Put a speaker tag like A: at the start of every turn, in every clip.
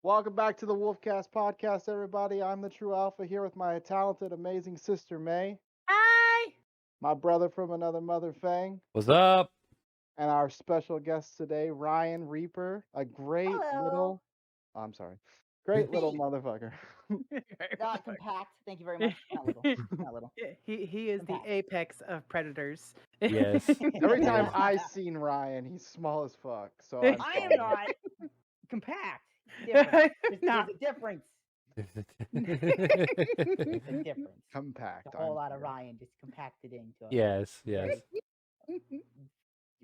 A: Welcome back to the Wolfcast podcast, everybody. I'm the True Alpha here with my talented, amazing sister May,
B: Hi.
A: my brother from another mother Fang,
C: What's up?
A: and our special guest today, Ryan Reaper, a great
B: Hello.
A: little, great little
B: Hey.
A: motherfucker.
B: Not compact. Thank you very much. Not little. Not little.
D: He is the
B: Compact.
D: apex of predators.
C: Yes.
A: Every
C: Yeah.
A: time I seen Ryan, he's small as fuck. So I'm
B: I am
A: sorry.
B: not compact. Different.
D: Nah.
B: There's a difference. There's a difference.
A: Compact.
B: A whole
A: I'm
B: lot of
A: sorry.
B: Ryan just compacted into a
C: yes.
B: very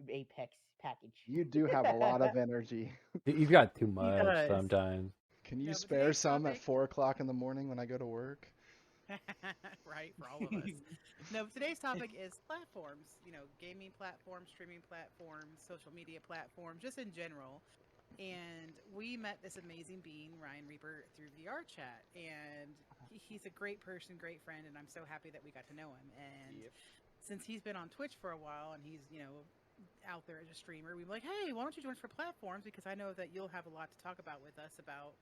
B: apex package.
A: You do have a lot of energy.
C: You've got too much
D: does.
C: sometimes.
A: Can you
D: No, but
A: spare
D: today's
A: some at
D: topic-
A: 4:00 in the morning when I go to work?
D: Right, for all of us. No, but today's topic is platforms. Gaming platforms, streaming platforms, social media platforms, just in general. And we met this amazing being, Ryan Reaper, through VR chat. And he's a great person, great friend, and I'm so happy that we got to know him. And since he's been on Twitch for a while and he's, out there as a streamer, we were like, hey, why don't you join us for platforms? Because I know that you'll have a lot to talk about with us about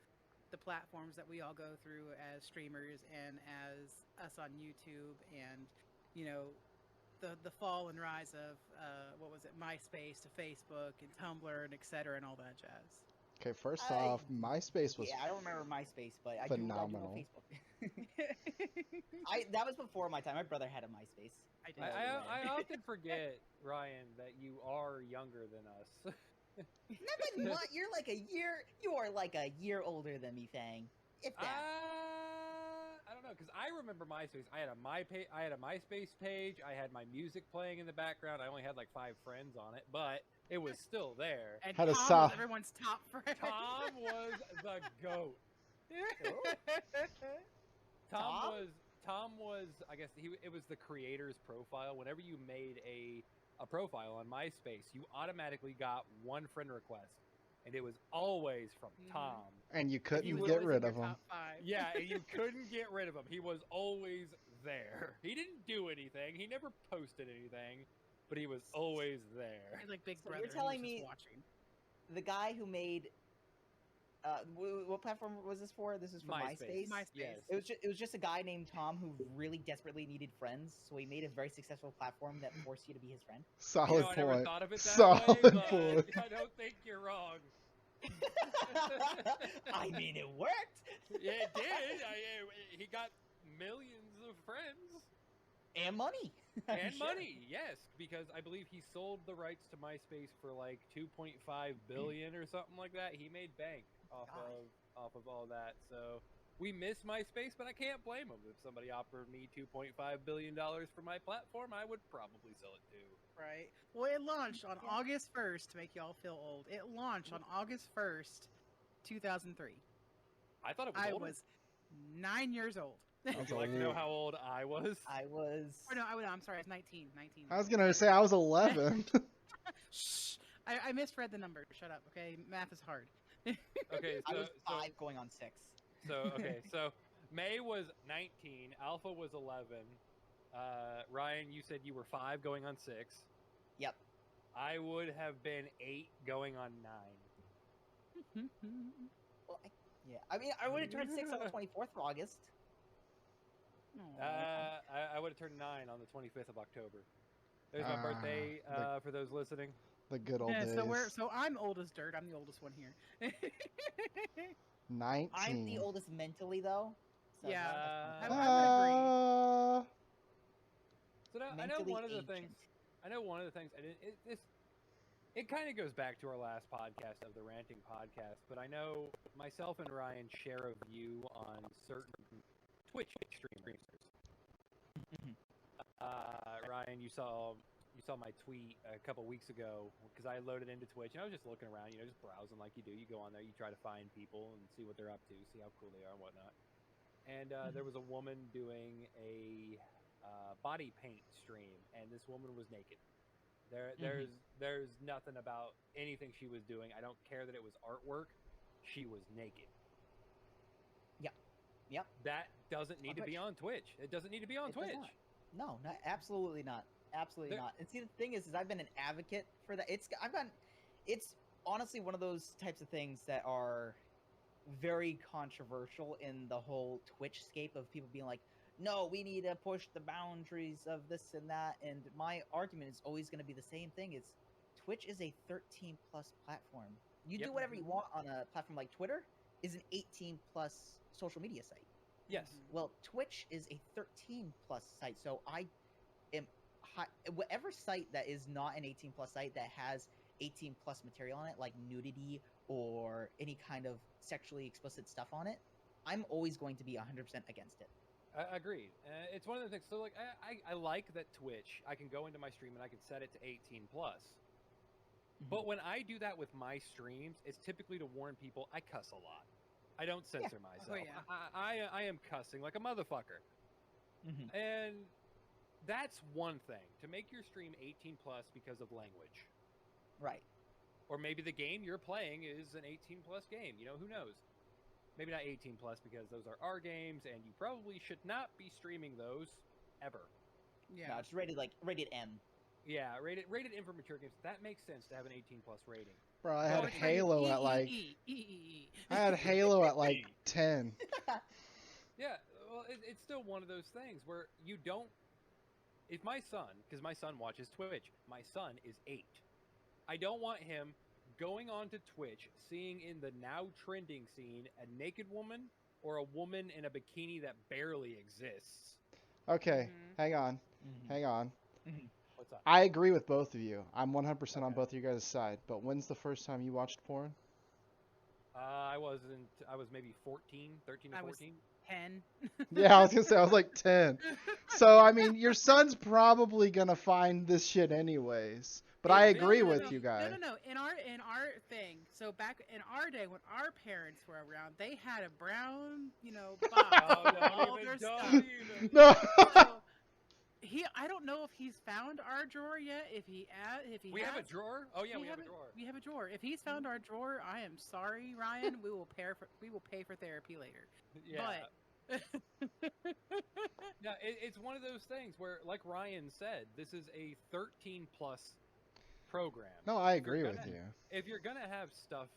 D: the platforms that we all go through as streamers and as us on YouTube, and the fall and rise of MySpace to Facebook and Tumblr and etc. and all that jazz.
A: Okay, first off, MySpace was
B: Yeah, I don't remember MySpace, but I
A: phenomenal.
B: do know Facebook. That was before my time. My brother had a MySpace.
D: I did.
E: I often forget, Ryan, that you are younger than us.
B: Not much. You're like a year. You are like a year older than me, Fang. If that.
E: I don't know, because I remember MySpace. I had a MySpace page. I had my music playing in the background. I only had like 5 friends on it, but it was still there.
D: And
A: Had a
D: Tom
A: soft-
D: was everyone's top friend.
E: Tom was the goat. Tom was, I guess it was the creator's profile. Whenever you made a profile on MySpace, you automatically got one friend request, and it was always from Tom.
A: And you
D: He
A: couldn't
D: was
A: get
D: always
A: rid
D: in your
A: of him.
D: top 5.
E: Yeah, and you couldn't get rid of him. He was always there. He didn't do anything. He never posted anything, but he was always there.
D: He's like Big
B: So
D: Brother.
B: you're telling
D: he was
B: me-
D: just watching.
B: The guy who made. What platform was this for? This is for MySpace.
D: MySpace.
E: Yes.
B: It was just a guy named Tom who really desperately needed friends, so he made a very successful platform that forced you to be his friend.
A: Solid
E: I never
A: point.
E: thought of it that
A: Solid
E: way, but
A: point.
E: I don't think you're wrong.
B: I mean, it worked.
E: Yeah, it did. He got millions of friends.
B: And money. I'm
E: And
B: sure.
E: money, yes, because I believe he sold the rights to MySpace for like 2.5 billion or something like that. He made bank off of all that. So we miss MySpace, but I can't blame him. If somebody offered me 2.5 billion dollars for my platform, I would probably sell it too.
D: Right. Well, it launched on August 1st to make y'all feel old. It launched on August 1st, 2003.
E: I thought it was
D: I
E: older.
D: was 9 years old.
E: Would you like to know how old I was?
B: I was.
D: Or no, I'm sorry, I was 19. 19.
A: I was gonna say I was 11.
D: Shh. I misread the number. Shut up, okay? Math is hard.
E: Okay,
B: I
E: so
B: was 5 going on 6.
E: so May was 19, Alpha was 11. Ryan, you said you were 5 going on 6.
B: Yep.
E: I would have been 8 going on 9.
B: Well, I mean, I would have turned 6 on the 24th of August.
D: Aw.
E: I would have turned 9 on the 25th of October. There's my birthday for those listening.
A: The good old
D: Yeah,
A: days.
D: so I'm old as dirt. I'm the oldest one here.
A: 19.
B: I'm the oldest mentally, though. So
D: Yeah.
B: that's
D: I
B: fine.
D: would agree.
E: So now, I know
B: Mentally
E: one of the
B: ancient.
E: things. I know one of the things. And it kind of goes back to our last podcast of the ranting podcast. But I know myself and Ryan share a view on certain Twitch streamers. Ryan, you saw my tweet a couple weeks ago because I loaded into Twitch and I was just looking around, just browsing like you do. You go on there, you try to find people and see what they're up to, see how cool they are and whatnot. And there was a woman doing a body paint stream, and this woman was naked. There's nothing about anything she was doing. I don't care that it was artwork. She was naked.
B: Yep.
E: That doesn't need to be
B: Twitch.
E: on Twitch. It doesn't need to be on
B: It does
E: Twitch.
B: not. No, absolutely not. Absolutely
E: There-
B: not. And see, the thing is I've been an advocate for that. It's honestly one of those types of things that are very controversial in the whole Twitch scape of people being like, no, we need to push the boundaries of this and that. And my argument is always going to be the same thing: is Twitch is a 13 plus platform. You
E: Yep.
B: do whatever you want on a platform like Twitter is an 18 plus social media site.
E: Yes.
B: Well, Twitch is a 13 plus site, so I am whatever site that is not an 18 plus site that has 18 plus material on it, like nudity or any kind of sexually explicit stuff on it, I'm always going to be 100% against it.
E: Agreed. It's one of the things. So, like, I like that Twitch, I can go into my stream and I can set it to 18 plus. But when I do that with my streams, it's typically to warn people I cuss a lot. I don't censor myself.
D: Oh, yeah.
E: I am cussing like a motherfucker. And that's one thing. To make your stream 18 plus because of language.
B: Right.
E: Or maybe the game you're playing is an 18 plus game. You know, who knows? Maybe not 18 plus because those are our games and you probably should not be streaming those ever.
D: Yeah.
B: No, it's rated M.
E: Yeah, rated M for mature games. That makes sense to have an 18 plus rating.
A: Bro, I had
D: Or it's like
A: Halo at like I had
D: E.
A: Halo at like 10.
E: Yeah, well, it's still one of those things where you don't. If my son, because my son watches Twitch, my son is 8. I don't want him going onto Twitch, seeing in the now trending scene a naked woman or a woman in a bikini that barely exists.
A: Okay, hang on. Hang on.
E: What's up?
A: I agree with both of you. I'm 100% on
E: Okay.
A: both of you guys' side. But when's the first time you watched porn?
E: I was maybe 13 or
D: I was
E: 14.
D: 10.
A: Yeah, I was gonna say I was like 10. So I mean, your son's probably gonna find this shit anyways. But I agree with you guys.
D: No. In our thing, so back in our day when our parents were around, they had a brown, box
E: Oh,
D: with all their stuff.
A: No.
D: So I don't know if he's found our drawer yet. If he
E: We have a drawer. Oh yeah, we have a
D: it-
E: drawer.
D: We have a drawer. If he's found our drawer, I am sorry, Ryan. We will pay for therapy later.
E: Yeah.
D: But
E: Yeah, it's one of those things where, like Ryan said, this is a 13 plus program.
A: No, I
E: If you're
A: agree with
E: gonna-
A: you.
E: If you're gonna have stuff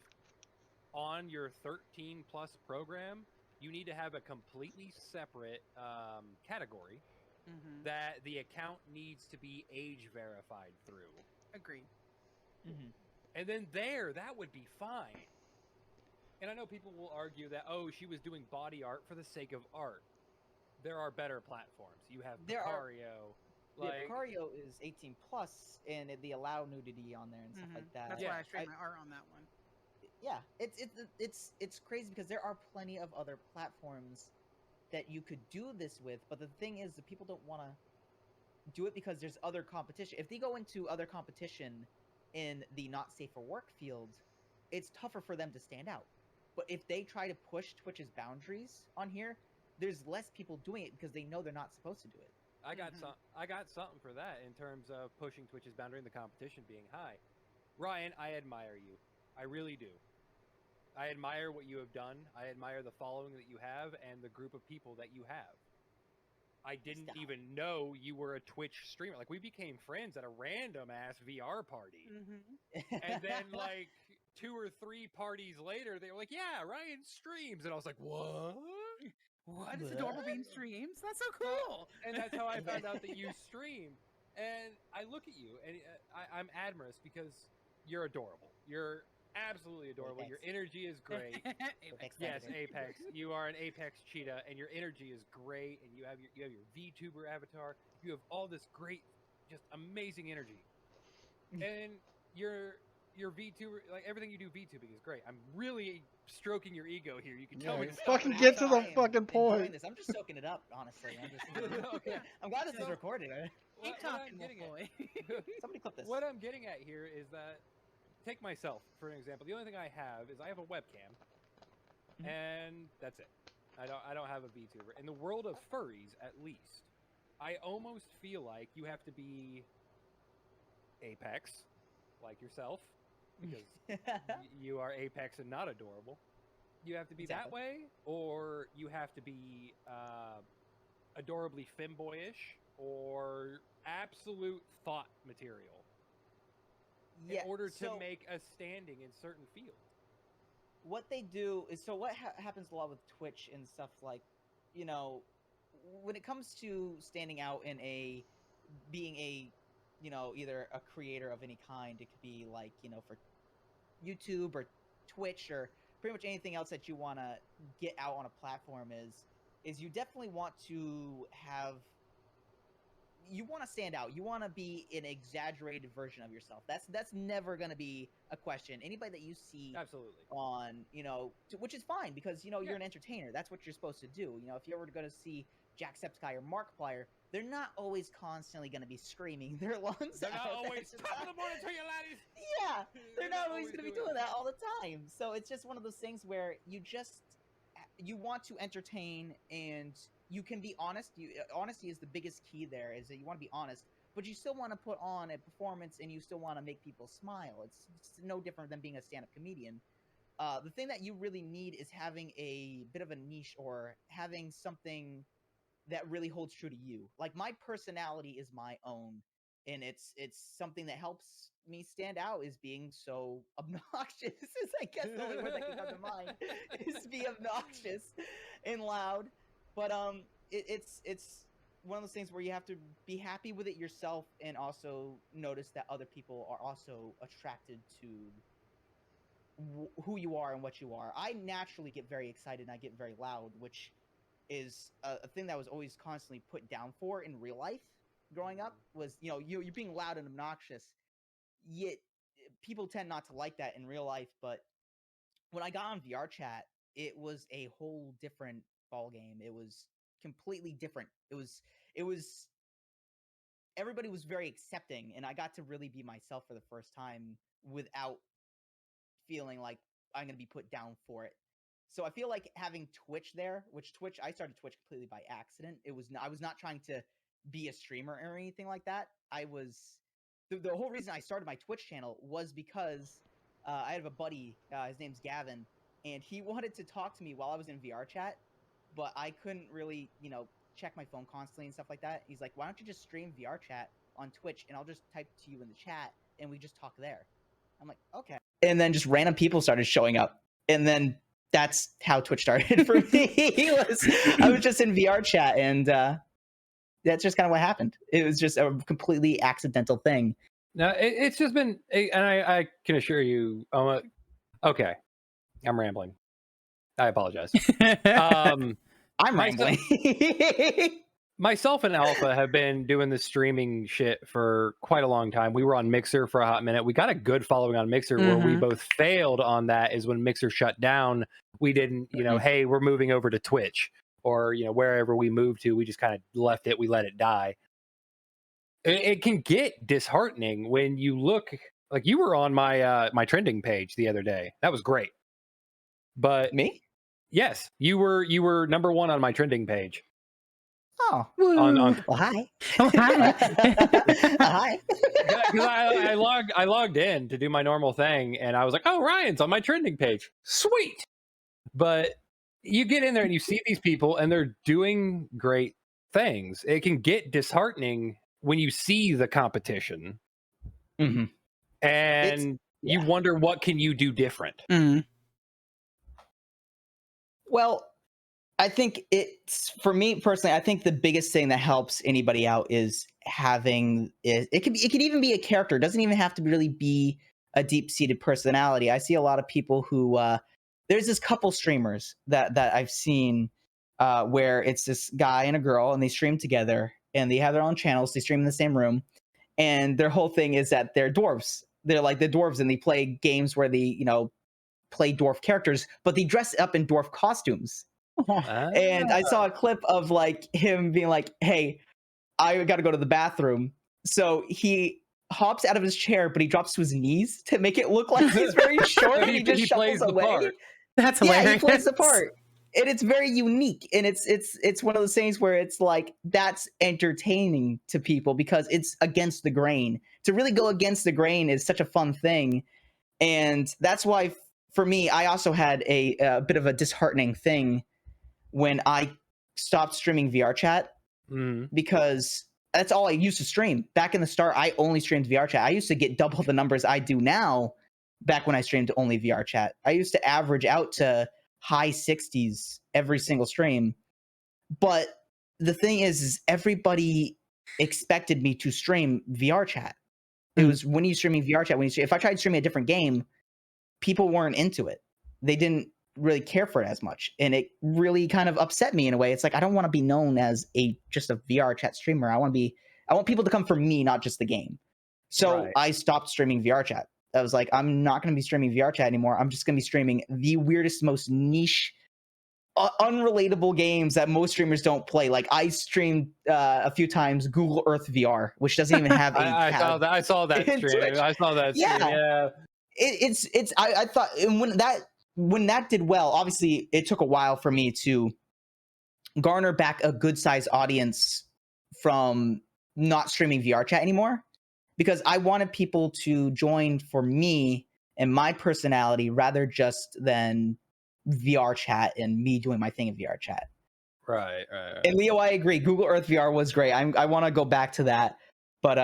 E: on your 13 plus program, you need to have a completely separate category that the account needs to be age verified through.
D: Agreed.
E: And then that would be fine. And I know people will argue that, oh, she was doing body art for the sake of art. There are better platforms. You have Picario.
B: Picario is 18 plus, and they allow nudity on there and stuff like that.
D: That's why I stream my art on that one.
B: Yeah, it's crazy because there are plenty of other platforms that you could do this with, but the thing is, the people don't want to do it because there's other competition. If they go into other competition in the not safe for work field, it's tougher for them to stand out. But if they try to push Twitch's boundaries on here, there's less people doing it because they know they're not supposed to do it.
E: I got something for that in terms of pushing Twitch's boundary and the competition being high. Ryan, I admire you. I really do. I admire what you have done. I admire the following that you have and the group of people that you have. I didn't even know you were a Twitch streamer. Like, we became friends at a random ass VR party. And then like 2 or 3 parties later, they were like, "Yeah, Ryan streams," and I was like, "What?
D: What is Adorable Bean streams? That's so cool!"
E: And that's how I found out that you stream. And I look at you, and I'm admirous because you're adorable. You're absolutely adorable. Your energy is great. Yes, Apex. You are an Apex cheetah, and your energy is great. And you have your VTuber avatar. You have all this great, just amazing energy. And your VTuber, like everything you do VTubing is great. I'm really stroking your ego here. You can tell me to stop
A: fucking
E: at
A: get to
E: any
A: the
E: time.
A: fucking point.
B: I'm just soaking it up, honestly.
E: Okay.
B: I'm glad this is recorded.
D: Keep talking, boy.
B: Somebody clip this.
E: What I'm getting at here is that, take myself for an example. The only thing I have is I have a webcam, and that's it. I don't have a VTuber. In the world of furries, at least, I almost feel like you have to be Apex, like yourself, because you are Apex and not adorable. You have to be that way, or you have to be adorably femboyish, or absolute thought material in order to make a standing in certain fields.
B: what they do is, so what happens a lot with Twitch and stuff, like, you know, when it comes to standing out in being a, you know, either a creator of any kind, it could be like, you know, for YouTube or Twitch or pretty much anything else that you want to get out on a platform, is you definitely want to have, you want to stand out. You want to be an exaggerated version of yourself. That's never going to be a question. Anybody that you see
E: Absolutely.
B: on, you know, which is fine, because, you know, you're an entertainer. That's what you're supposed to do. You know, if you were to go to see Jacksepticeye or Markiplier, they're not always constantly going to be screaming their lungs
E: They're not
B: out.
E: always top of the morning to you, laddies.
B: Yeah, they're not always going to be doing that all the time. So it's just one of those things where you want to entertain, and you can be honest. Honesty is the biggest key there, is that you want to be honest, but you still want to put on a performance, and you still want to make people smile. It's no different than being a stand-up comedian. The thing that you really need is having a bit of a niche, or having something that really holds true to you. Like, my personality is my own, and it's something that helps me stand out, is being so obnoxious. Is, I guess, the only word that can come to mind is be obnoxious and loud. But it's one of those things where you have to be happy with it yourself, and also notice that other people are also attracted to who you are and what you are. I naturally get very excited, and I get very loud, which is a thing that was always constantly put down for in real life growing up. Was, you know, you're being loud and obnoxious, yet people tend not to like that in real life. But when I got on VR chat, it was a whole different ball game. It was completely different. It was everybody was very accepting, and I got to really be myself for the first time without feeling like I'm going to be put down for it. So I feel like having Twitch there, which Twitch, I started Twitch completely by accident. I was not trying to be a streamer or anything like that. The whole reason I started my Twitch channel was because I have a buddy, his name's Gavin, and he wanted to talk to me while I was in VR chat, but I couldn't really, you know, check my phone constantly and stuff like that. He's like, why don't you just stream VR chat on Twitch, and I'll just type to you in the chat, and we just talk there. I'm like, okay. And then just random people started showing up, and then that's how Twitch started for me. I was just in VR chat, and that's just kind of what happened. It was just a completely accidental thing.
E: No, it's just been, and I can assure you, okay, I'm rambling. I apologize.
B: I'm rambling.
E: Myself and Alpha have been doing this streaming shit for quite a long time. We were on Mixer for a hot minute. We got a good following on Mixer. Where we both failed on that is when Mixer shut down. We didn't, you know, hey, we're moving over to Twitch, or, you know, wherever we moved to, we just kind of left it. We let it die. It can get disheartening when you look, like, you were on my my trending page the other day. That was great. But
B: me?
E: Yes, you were #1 on my trending page.
B: Oh,
E: on
B: well, hi.
F: Hi.
B: Hi.
E: Because I logged in to do my normal thing, and I was like, oh, Ryan's on my trending page. Sweet. But you get in there and you see these people, and they're doing great things. It can get disheartening when you see the competition. And you wonder, what can you do different?
B: Well, I think it's, for me personally, I think the biggest thing that helps anybody out is having it can even be a character. It doesn't even have to really be a deep-seated personality. I see a lot of people who there's this couple streamers that I've seen where it's this guy and a girl, and they stream together, and they have their own channels. They stream in the same room, and their whole thing is that they're dwarves. They're like the dwarves, and they play games where they, you know, play dwarf characters, but they dress up in dwarf costumes. And I saw a clip of like him being like, hey, I gotta go to the bathroom. So he hops out of his chair, but he drops to his knees to make it look like he's very short. And he just shuffles away.
E: Part.
F: That's hilarious.
B: Yeah, he plays the part. And it's very unique. And it's one of those things where it's like, that's entertaining to people because it's against the grain. To really go against the grain is such a fun thing. And that's why, for me, I also had a bit of a disheartening thing when I stopped streaming VR chat, because that's all I used to stream. Back in the start, I only streamed VR chat. I used to get double the numbers I do now back when I streamed only VR chat. I used to average out to high 60s every single stream. But the thing is everybody expected me to stream VR chat. It was when you streaming VR chat, if I tried streaming a different game, people weren't into it. They didn't really care for it as much. And it really kind of upset me in a way. It's like, I don't want to be known as just a VR chat streamer. I want people to come for me, not just the game. So I stopped streaming VR chat. I was like, I'm not going to be streaming VR chat anymore. I'm just going to be streaming the weirdest, most niche, unrelatable games that most streamers don't play. Like I streamed a few times Google Earth VR, which doesn't even have a
E: I saw that stream. I saw that stream. Yeah.
B: I thought, and when that did well, obviously it took a while for me to garner back a good sized audience from not streaming VR chat anymore, because I wanted people to join for me and my personality rather just than VR chat and me doing my thing in VR chat.
E: Right.
B: And Leo, I agree. Google Earth VR was great. I want to go back to that. But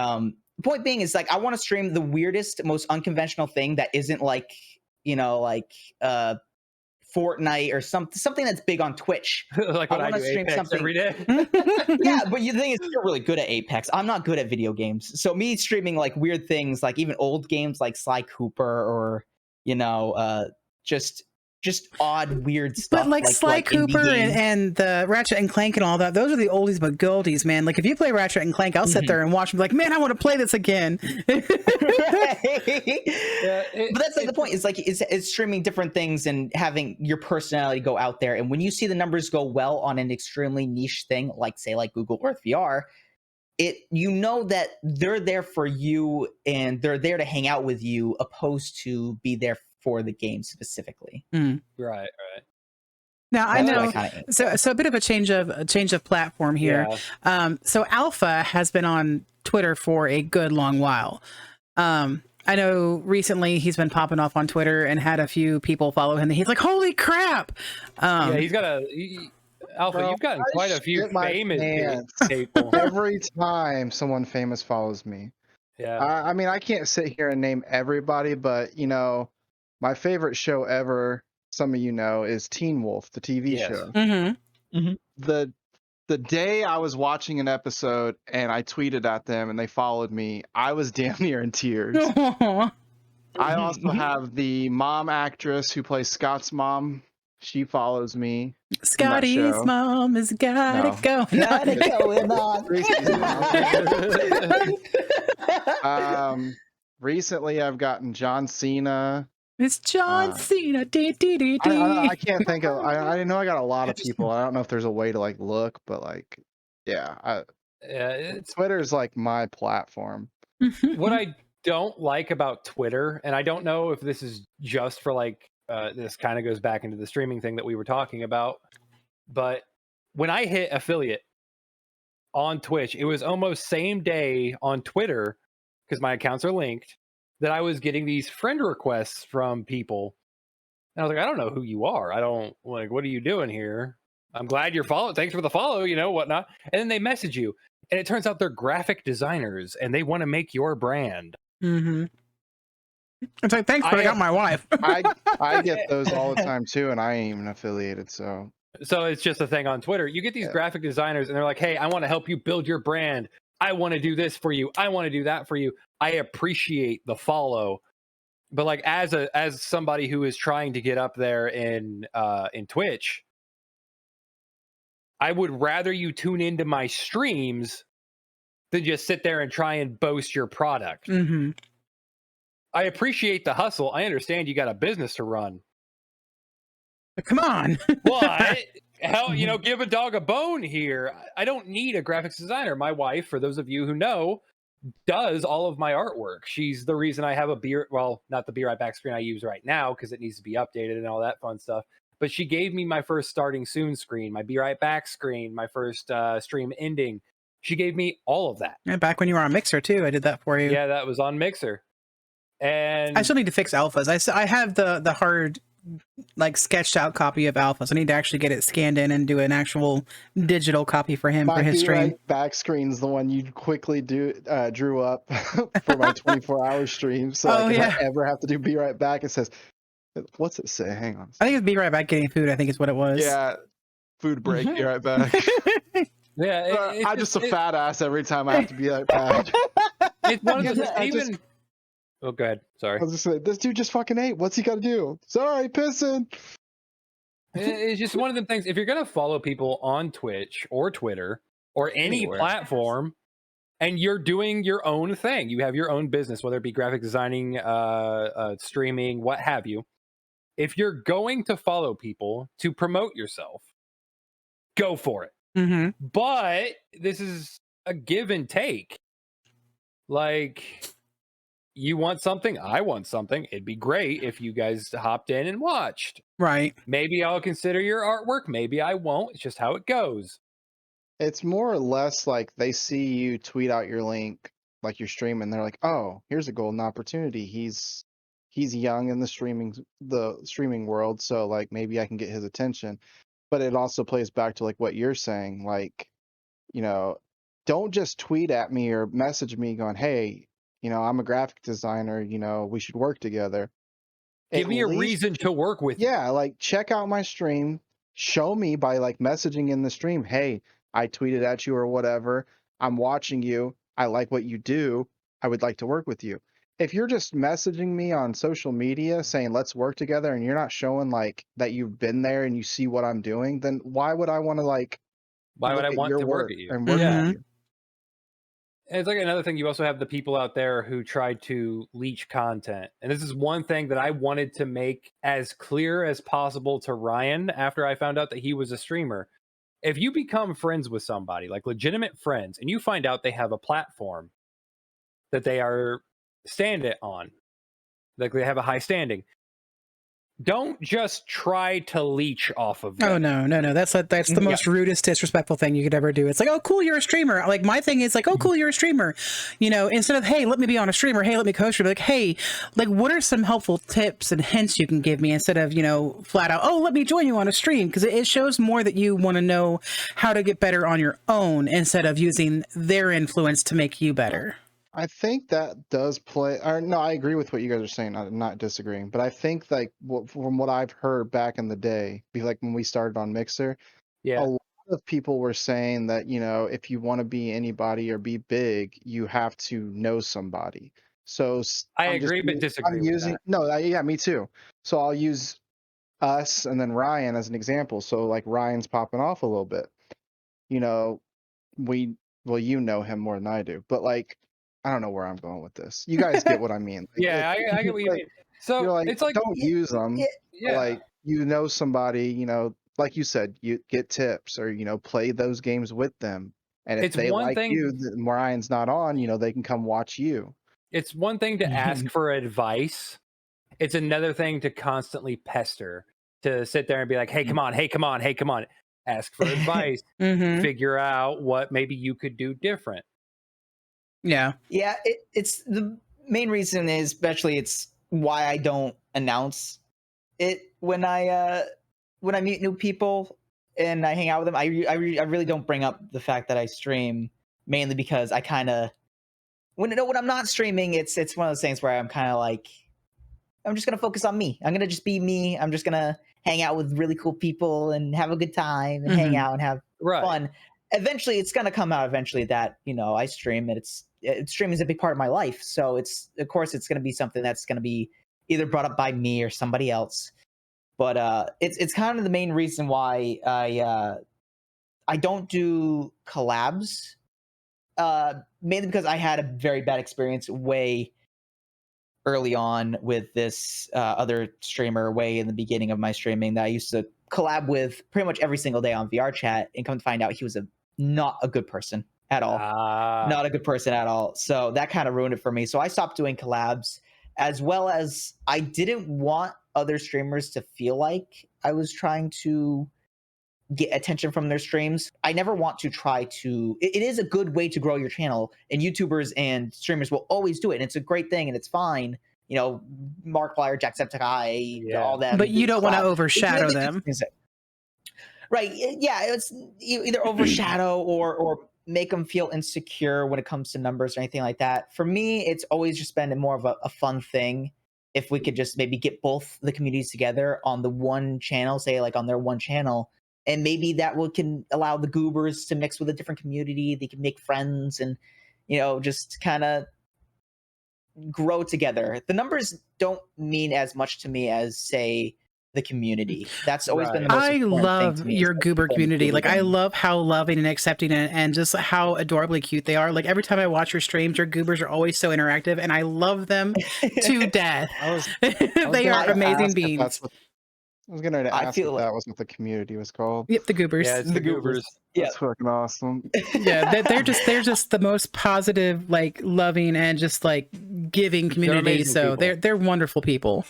B: point being is like, I want to stream the weirdest, most unconventional thing that isn't like, Fortnite or something that's big on Twitch.
E: Like when I do stream Apex every day.
B: Yeah, but the thing is, you're really good at Apex. I'm not good at video games. So me streaming like weird things, like even old games like Sly Cooper or, just odd, weird stuff.
F: But like Sly Cooper and the Ratchet and Clank and all that, those are the oldies but goldies, man. Like if you play Ratchet and Clank, I'll sit there and watch and be like, man, I want to play this again.
B: But that's like the point. It's like it's streaming different things and having your personality go out there. And when you see the numbers go well on an extremely niche thing, like say like Google Earth VR, that they're there for you and they're there to hang out with you, opposed to be there for the game specifically.
E: Right.
F: Now I know. So a bit of a change of platform here. Yeah. So Alpha has been on Twitter for a good long while. I know recently he's been popping off on Twitter and had a few people follow him. And he's like, "Holy crap!"
E: He's got Alpha. You've gotten quite a few famous people.
A: Every time someone famous follows me.
E: Yeah.
A: I mean, I can't sit here and name everybody, but my favorite show ever, some of you know, is Teen Wolf, the TV show.
F: Mm-hmm.
A: The day I was watching an episode and I tweeted at them and they followed me, I was damn near in tears. I also have the mom actress who plays Scott's mom. She follows me.
F: Scotty's mom has got it going.
B: Got it going
A: on. Recently, I've gotten John Cena.
F: It's John Cena.
A: I can't think of. I know I got a lot of people. I don't know if there's a way to like look, but like, Twitter is like my platform.
E: What I don't like about Twitter, and I don't know if this is just for like this kind of goes back into the streaming thing that we were talking about, but when I hit affiliate on Twitch, it was almost same day on Twitter, because my accounts are linked, that I was getting these friend requests from people. And I was like, I don't know who you are. I don't, like, what are you doing here? I'm glad you're following. Thanks for the follow, whatnot. And then they message you. And it turns out they're graphic designers and they want to make your brand.
F: Mm-hmm. It's like, thanks, but I got my wife.
A: I get those all the time too, and I ain't even affiliated, so
E: it's just a thing on Twitter. You get these graphic designers and they're like, hey, I want to help you build your brand. I want to do this for you. I want to do that for you. I appreciate the follow. But like as somebody who is trying to get up there in Twitch, I would rather you tune into my streams than just sit there and try and boast your product.
F: Mm-hmm.
E: I appreciate the hustle. I understand you got a business to run.
F: But come on.
E: But hell, give a dog a bone here. I don't need a graphics designer. My wife, for those of you who know, does all of my artwork. She's the reason I have not the Be Right Back screen I use right now because it needs to be updated and all that fun stuff. But she gave me my first starting soon screen, my Be Right Back screen, my first stream ending. She gave me all of that.
F: Yeah, back when you were on Mixer too, I did that for you.
E: Yeah, that was on Mixer. And
F: I still need to fix alphas. I have the hard like sketched out copy of Alpha. So I need to actually get it scanned in and do an actual digital copy for him for his
A: Be
F: stream.
A: right back screen's the one you quickly drew up for my 24-hour stream. So like, if I ever have to do be right back, it says, what's it say? Hang on.
F: I think it's be right back getting food. I think is what it was.
A: Yeah, food break. Be right back.
E: Yeah,
A: I'm just a fat ass every time I have to be right back.
E: It's one of the Oh, go ahead. Sorry.
A: I was just saying, this dude just fucking ate. What's he got to do? Sorry, pissing.
E: It's just one of them things. If you're gonna follow people on Twitch or Twitter or any platform, and you're doing your own thing, you have your own business, whether it be graphic designing, streaming, what have you. If you're going to follow people to promote yourself, go for it.
F: Mm-hmm.
E: But this is a give and take. Like, you want something, I want something. It'd be great if you guys hopped in and watched.
F: Right.
E: Maybe I'll consider your artwork. Maybe I won't. It's just how it goes.
A: It's more or less like they see you tweet out your link, like you're streaming. They're like, oh, here's a golden opportunity. He's young in the streaming world, so like maybe I can get his attention. But it also plays back to like what you're saying, like, you know, don't just tweet at me or message me going, hey, you know, I'm a graphic designer, you know, we should work together.
E: Give me a reason to work with you.
A: Yeah, like check out my stream, show me by like messaging in the stream, hey, I tweeted at you or whatever, I'm watching you, I like what you do, I would like to work with you. If you're just messaging me on social media saying let's work together and you're not showing like that you've been there and you see what I'm doing, then why would I want to like
E: why would I want to work at you?
A: And work with you?
E: And it's like another thing, you also have the people out there who try to leech content. And this is one thing that I wanted to make as clear as possible to Ryan after I found out that he was a streamer. If you become friends with somebody, like legitimate friends, and you find out they have a platform that they are standing on, like they have a high standing, don't just try to leech off of them.
F: Oh no. That's the most rudest, disrespectful thing you could ever do. It's like, oh cool, you're a streamer. Like my thing is like, oh cool, you're a streamer. You know, instead of hey, let me be on a streamer, hey, let me co-stream, like, hey, like what are some helpful tips and hints you can give me instead of, you know, flat out, oh, let me join you on a stream, because it shows more that you want to know how to get better on your own instead of using their influence to make you better.
A: I think that does play, or no, I agree with what you guys are saying. I'm not disagreeing, but I think like from what I've heard back in the day, be like when we started on Mixer, a lot of people were saying that, you know, if you want to be anybody or be big, you have to know somebody. So
E: I agree, but disagree.
A: Yeah, me too. So I'll use us and then Ryan as an example. So like Ryan's popping off a little bit, you know, you know him more than I do, but like, I don't know where I'm going with this. You guys get what I mean. Like,
E: yeah, I get what you mean. So
A: like,
E: it's like,
A: don't use them. Like, you know somebody, you know, like you said, you get tips or, you know, play those games with them. And if they like you, then Ryan's not on, you know, they can come watch you.
E: It's one thing to ask for advice. It's another thing to constantly pester, to sit there and be like, hey, come on. Ask for advice. Figure out what maybe you could do different.
B: Yeah, it's the main reason is, especially it's why I don't announce it when I meet new people and I hang out with them. I really don't bring up the fact that I stream, mainly because I kind of when I'm not streaming, it's one of those things where I'm kind of like, I'm just gonna focus on me. I'm gonna just be me. I'm just gonna hang out with really cool people and have a good time and hang out and have fun. Eventually, it's gonna come out eventually that, you know, I stream and streaming is a big part of my life. So it's, of course, it's going to be something that's going to be either brought up by me or somebody else. But it's kind of the main reason why I don't do collabs, mainly because I had a very bad experience way early on with this other streamer way in the beginning of my streaming that I used to collab with pretty much every single day on VR chat, and come to find out he was not a good person at all. Not a good person at all. So that kind of ruined it for me. So I stopped doing collabs, as well as I didn't want other streamers to feel like I was trying to get attention from their streams. I never want to try to, it is a good way to grow your channel, and YouTubers and streamers will always do it. And it's a great thing and it's fine. Markiplier, Jacksepticeye, all them.
F: But you don't want to overshadow
B: They do
F: them.
B: things that- Right. Yeah. It's either overshadow or make them feel insecure when it comes to numbers or anything like that. For me, it's always just been more of a fun thing. If we could just maybe get both the communities together on the one channel, say like on their one channel, and maybe that can allow the goobers to mix with a different community. They can make friends and, just kind of grow together. The numbers don't mean as much to me as, say, the community. That's always been the most
F: I
B: important thing to
F: love
B: me, is
F: your
B: the
F: goober
B: people in the
F: community.
B: goober
F: Like, I
B: gang.
F: love how loving and accepting and just how adorably cute they are. Like, every time I watch your streams, your goobers are always so interactive, and I love them to death.
A: I was
F: They are
A: gonna
F: amazing
A: ask if
F: beings.
A: that's what I was gonna
B: I
A: ask
B: feel
A: if
B: like
A: that was what the community was called.
F: Yep, the goobers.
E: Yeah, it's the goobers.
B: Yeah.
A: That's fucking awesome.
F: Yeah, they're just the most positive, like loving and just like giving community.
E: amazing
F: So
E: people.
F: they're wonderful people.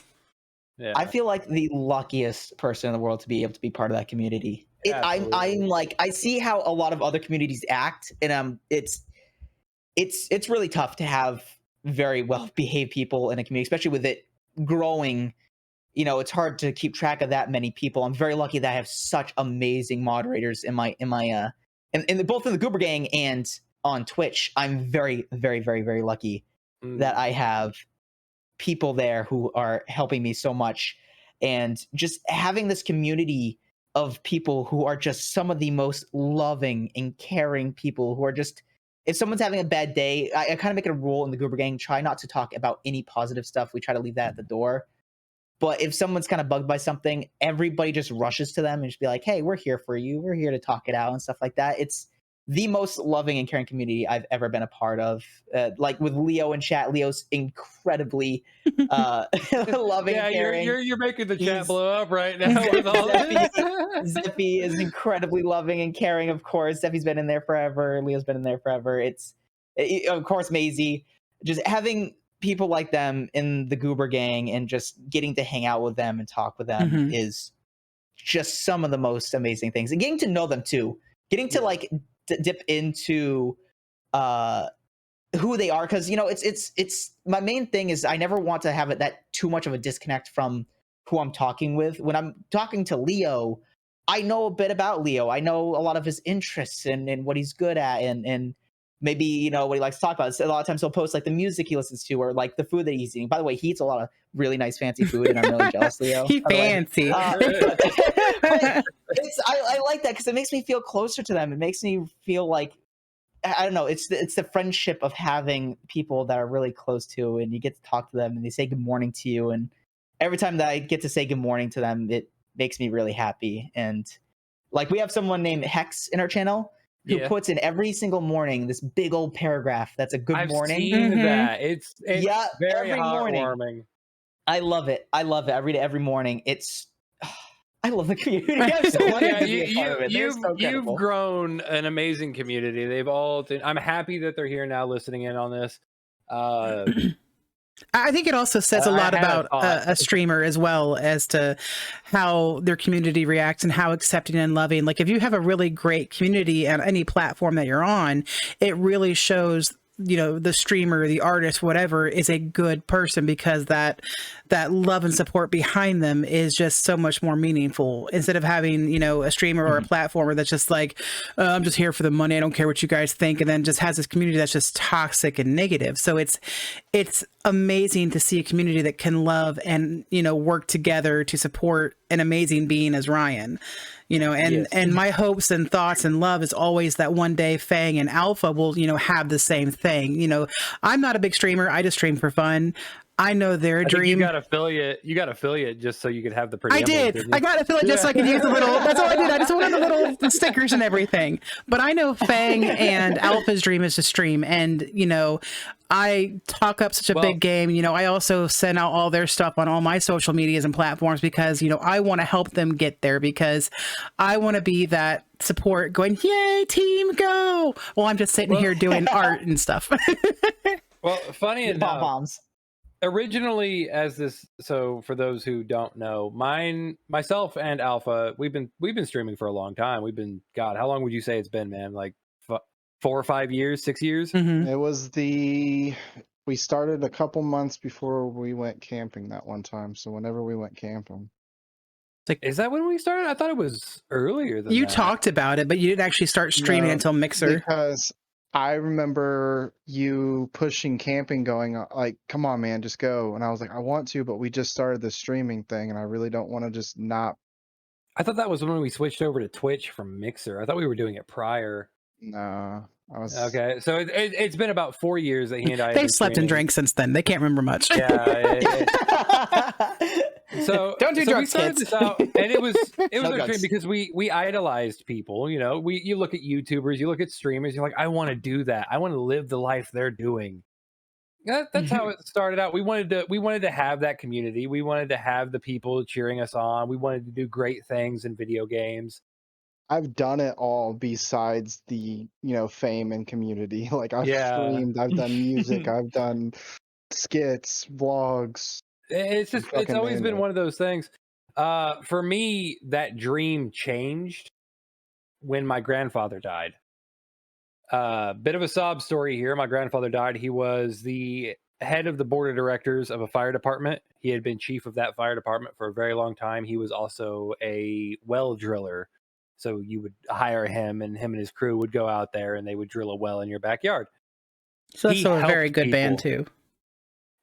E: Yeah.
B: I feel like the luckiest person in the world to be able to be part of that community. I'm
E: Absolutely.
B: like, I see how a lot of other communities act, and it's really tough to have very well behaved people in a community, especially with it growing. It's hard to keep track of that many people. I'm very lucky that I have such amazing moderators in my in both in the Goober Gang and on Twitch. I'm very, very, very, very lucky that I have people there who are helping me so much, and just having this community of people who are just some of the most loving and caring people, who are just, if someone's having a bad day, I kind of make it a rule in the Goober Gang, try not to talk about any positive stuff. We try to leave that at the door. But if someone's kind of bugged by something, everybody just rushes to them and just be like, hey, we're here for you. We're here to talk it out and stuff like that. It's the most loving and caring community I've ever been a part of. Like with Leo in chat, Leo's incredibly loving and caring.
E: You're making the chat
B: He's-
E: blow up right now with all this.
B: Zeffy is incredibly loving and caring, of course. Zeffy's been in there forever. Leo's been in there forever. Of course, Maisie. Just having people like them in the Goober Gang and just getting to hang out with them and talk with them is just some of the most amazing things. And getting to know them too. Getting to like dip into who they are, because it's my main thing is I never want to have that too much of a disconnect from who I'm talking with. When I'm talking to Leo, I know a bit about Leo. I know a lot of his interests and what he's good at, and maybe what he likes to talk about. So a lot of times he'll post like the music he listens to, or like the food that he's eating. By the way, he eats a lot of really nice fancy food, and I'm really jealous, Leo.
F: He fancy.
B: But I like that because it makes me feel closer to them. It makes me feel like, I don't know, it's the friendship of having people that are really close to, and you get to talk to them and they say good morning to you. And every time that I get to say good morning to them, it makes me really happy. And like, we have someone named Hex in our channel who puts in every single morning this big old paragraph that's a good morning.
E: I've seen that. It's very
B: every morning.
E: heartwarming.
B: I love it. I love it. I read it every morning. I love the community. I'm so lucky to be a part of it. They're so
E: You've
B: incredible.
E: grown an amazing community. They've all. I'm happy that they're here now, listening in on this.
F: I think it also says a lot about a streamer as well as to how their community reacts and how accepting and loving. Like, if you have a really great community on any platform that you're on, it really shows, the streamer, the artist, whatever, is a good person, because that love and support behind them is just so much more meaningful, instead of having, a streamer or a platformer that's just like, I'm just here for the money, I don't care what you guys think, and then just has this community that's just toxic and negative. So it's amazing to see a community that can love and, work together to support an amazing being as Ryan. And my hopes and thoughts and love is always that one day Fang and Alpha will, have the same thing. I'm not a big streamer. I just stream for fun. I know their dream.
E: You got affiliate just so you could have the preamble.
F: I did. I got affiliate just so I could use the little. That's all I did. I just wanted the little stickers and everything. But I know Fang and Alpha's dream is to stream, and I talk up such a big game. I also send out all their stuff on all my social medias and platforms, because I want to help them get there, because I want to be that support going, yay team go, while I'm just sitting here doing art and stuff.
E: Well, funny enough,
B: bombs.
E: Originally, so for those who don't know, myself and Alpha, we've been streaming for a long time. God, how long would you say it's been, man? Like 4 or 5 years, 6 years?
A: It was We started a couple months before we went camping that one time. So whenever we went camping.
E: Is that when we started? I thought it was earlier than
F: You
E: that.
F: talked about it, but you didn't actually start streaming
A: No,
F: until Mixer.
A: Because I remember you pushing camping, going like, "Come on, man, just go." And I was like, "I want to, but we just started the streaming thing, and I really don't want to just not."
E: I thought that was when we switched over to Twitch from Mixer. I thought we were doing it prior.
A: No, I was
E: Okay, so it's been about 4 years that he and I.
F: They've slept and drank since then. They can't remember much.
E: Yeah. So
F: Don't do
E: so
F: drugs,
E: we started
F: kids.
E: this out, and it was
B: No
E: a
B: drugs.
E: dream because we idolized people. You know, you look at YouTubers, you look at streamers, you're like, I want to do that. I want to live the life they're doing. That's how it started out. We wanted to have that community. We wanted to have the people cheering us on. We wanted to do great things in video games.
A: I've done it all besides the, fame and community. Like I've streamed, I've done music, I've done skits, vlogs.
E: It's
A: fucking
E: always
A: name
E: been
A: it.
E: one of those things. For me, that dream changed when my grandfather died. Bit of a sob story here. My grandfather died. He was the head of the board of directors of a fire department. He had been chief of that fire department for a very long time. He was also a well driller. So you would hire him and his crew would go out there and they would drill a well in your backyard.
F: So that's
E: He
F: still a very
E: helped
F: good band
E: people.
F: too.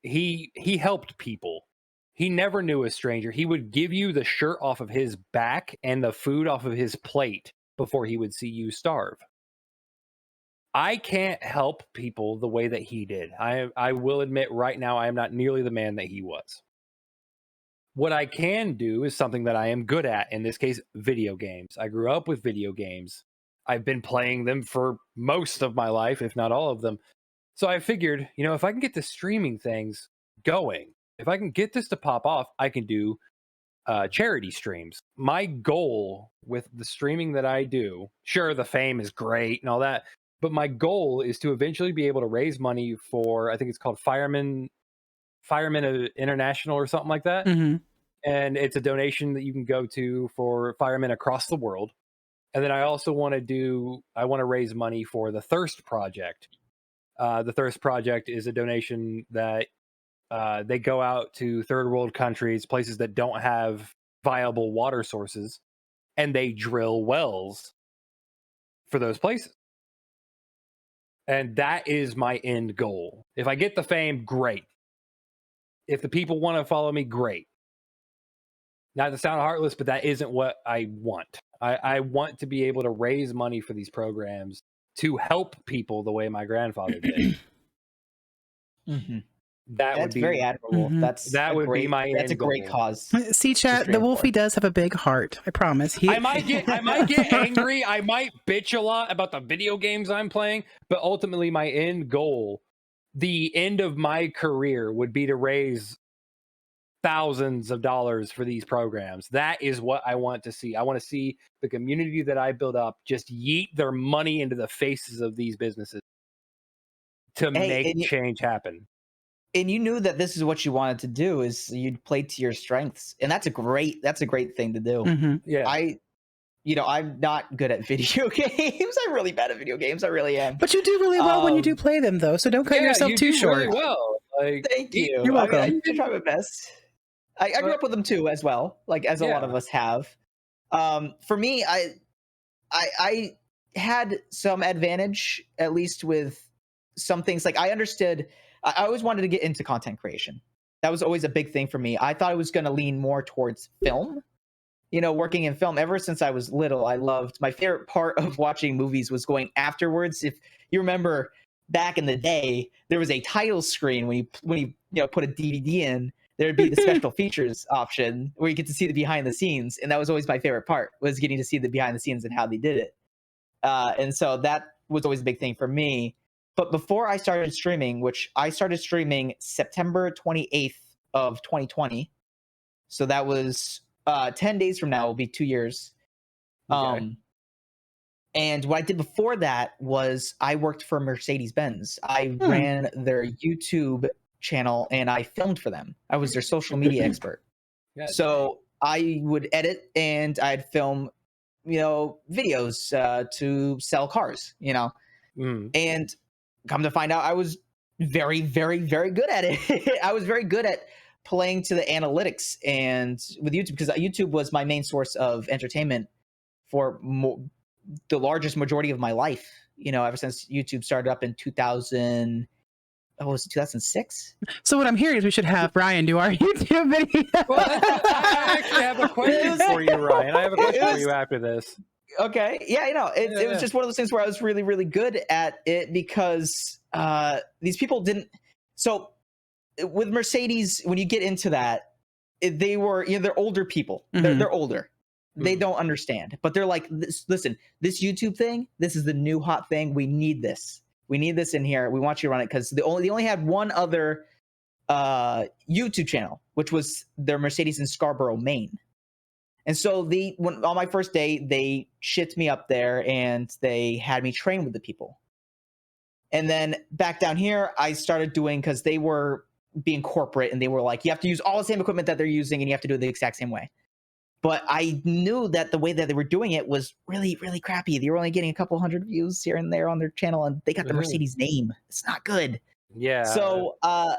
E: He helped people. He never knew a stranger. He would give you the shirt off of his back and the food off of his plate before he would see you starve. I can't help people the way that he did. I will admit right now I am not nearly the man that he was. What I can do is something that I am good at, in this case, video games. I grew up with video games. I've been playing them for most of my life, if not all of them. So I figured, if I can get the streaming things going, if I can get this to pop off, I can do charity streams. My goal with the streaming that I do, sure, the fame is great and all that, but my goal is to eventually be able to raise money for, I think it's called Firemen International or something like that.
F: Mm-hmm.
E: And it's a donation that you can go to for firemen across the world. And then I also want to raise money for the Thirst Project. The Thirst Project is a donation that they go out to third world countries, places that don't have viable water sources, and they drill wells for those places. And that is my end goal. If I get the fame, great. If the people want to follow me, great. Not to sound heartless, but that isn't what I want. I want to be able to raise money for these programs to help people the way my grandfather did.
B: Mm-hmm.
E: That would
B: That's
E: be
B: very admirable.
F: Mhm.
E: That would be my
B: That's a
E: end
B: great
E: goal.
B: cause.
F: See, chat, the Wolfie does have a big heart. I promise.
E: I might get angry. I might bitch a lot about the video games I'm playing, but ultimately my end goal, the end of my career, would be to raise thousands of dollars for these programs. That is what I want to see. I want to see the community that I build up just yeet their money into the faces of these businesses to make change happen.
B: And you knew that this is what you wanted to do, is you'd play to your strengths. And that's a great thing to do.
F: Mm-hmm.
E: Yeah.
B: I'm not good at video games. I'm really bad at video games. I really am.
F: But you do really well when you do play them, though. So don't cut yourself
E: you
F: too
E: do
F: short.
E: really well. Like,
B: thank you.
F: You're welcome.
B: I try my best. I grew up with them too, as well, like as a lot of us have. For me, I had some advantage, at least with some things. Like I understood. I always wanted to get into content creation. That was always a big thing for me. I thought it was going to lean more towards film. Working in film. Ever since I was little, I loved. My favorite part of watching movies was going afterwards. If you remember back in the day, there was a title screen when you put a DVD in. There'd be the special features option where you get to see the behind the scenes, and that was always my favorite part, was getting to see the behind the scenes and how they did it. And so that was always a big thing for me. But before I started streaming, which I started streaming September 28th of 2020, so that was 10 days from now will be 2 years.
E: Okay.
B: And what I did before that was I worked for Mercedes-Benz. I ran their YouTube channel and I filmed for them. I was their social media expert.
E: Yeah,
B: so I would edit and I'd film, videos to sell cars, and come to find out I was very, very, very good at it. I was very good at playing to the analytics and with YouTube, because YouTube was my main source of entertainment for the largest majority of my life. You know, ever since YouTube started up in 2000. Oh, was it 2006?
F: So what I'm hearing is we should have Ryan do our YouTube video.
E: Well, I actually have a question for you, Ryan. I have a question for you after this.
B: Okay. Yeah, you know, it was just one of those things where I was really, really good at it because these people didn't. So with Mercedes, when you get into that, they were, you know, they're older people.
F: Mm-hmm.
B: They're older. They don't understand, but they're like, listen, this YouTube thing, this is the new hot thing. We need this. We need this in here. We want you to run it, because they only had one other YouTube channel, which was their Mercedes in Scarborough, Maine. And so on my first day, they shipped me up there and they had me train with the people. And then back down here, I started doing, because they were being corporate and they were like, you have to use all the same equipment that they're using and you have to do it the exact same way. But I knew that the way that they were doing it was really, really crappy. They were only getting a couple hundred views here and there on their channel, and they got the Mercedes name. It's not good.
E: Yeah.
B: So I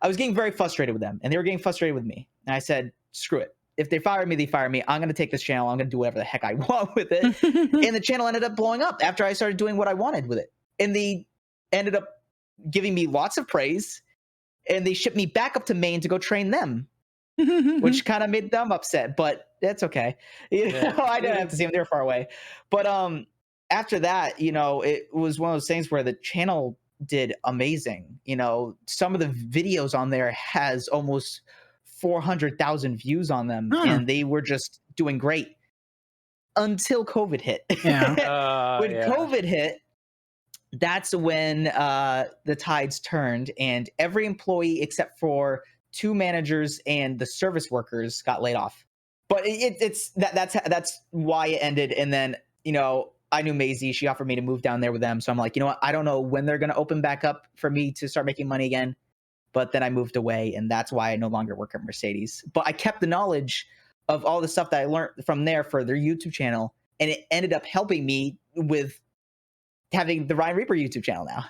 B: was getting very frustrated with them, and they were getting frustrated with me. And I said, screw it. If they fire me, they fire me. I'm going to take this channel. I'm going to do whatever the heck I want with it. And the channel ended up blowing up after I started doing what I wanted with it. And they ended up giving me lots of praise, and they shipped me back up to Maine to go train them. Which kind of made them upset, but that's okay. You know, I didn't have to see them; they're far away. But after that, you know, it was one of those things where the channel did amazing. You know, some of the videos on there has almost 400,000 views on them, and they were just doing great until COVID hit.
F: Yeah.
B: When COVID hit, that's when the tides turned, and every employee except for 2 managers and the service workers got laid off. But that's why it ended. And then, you know, I knew Maisie. She offered me to move down there with them. So I'm like, you know what? I don't know when they're going to open back up for me to start making money again. But then I moved away, and that's why I no longer work at Mercedes. But I kept the knowledge of all the stuff that I learned from there for their YouTube channel, and it ended up helping me with having the Ryan Reaper YouTube channel now.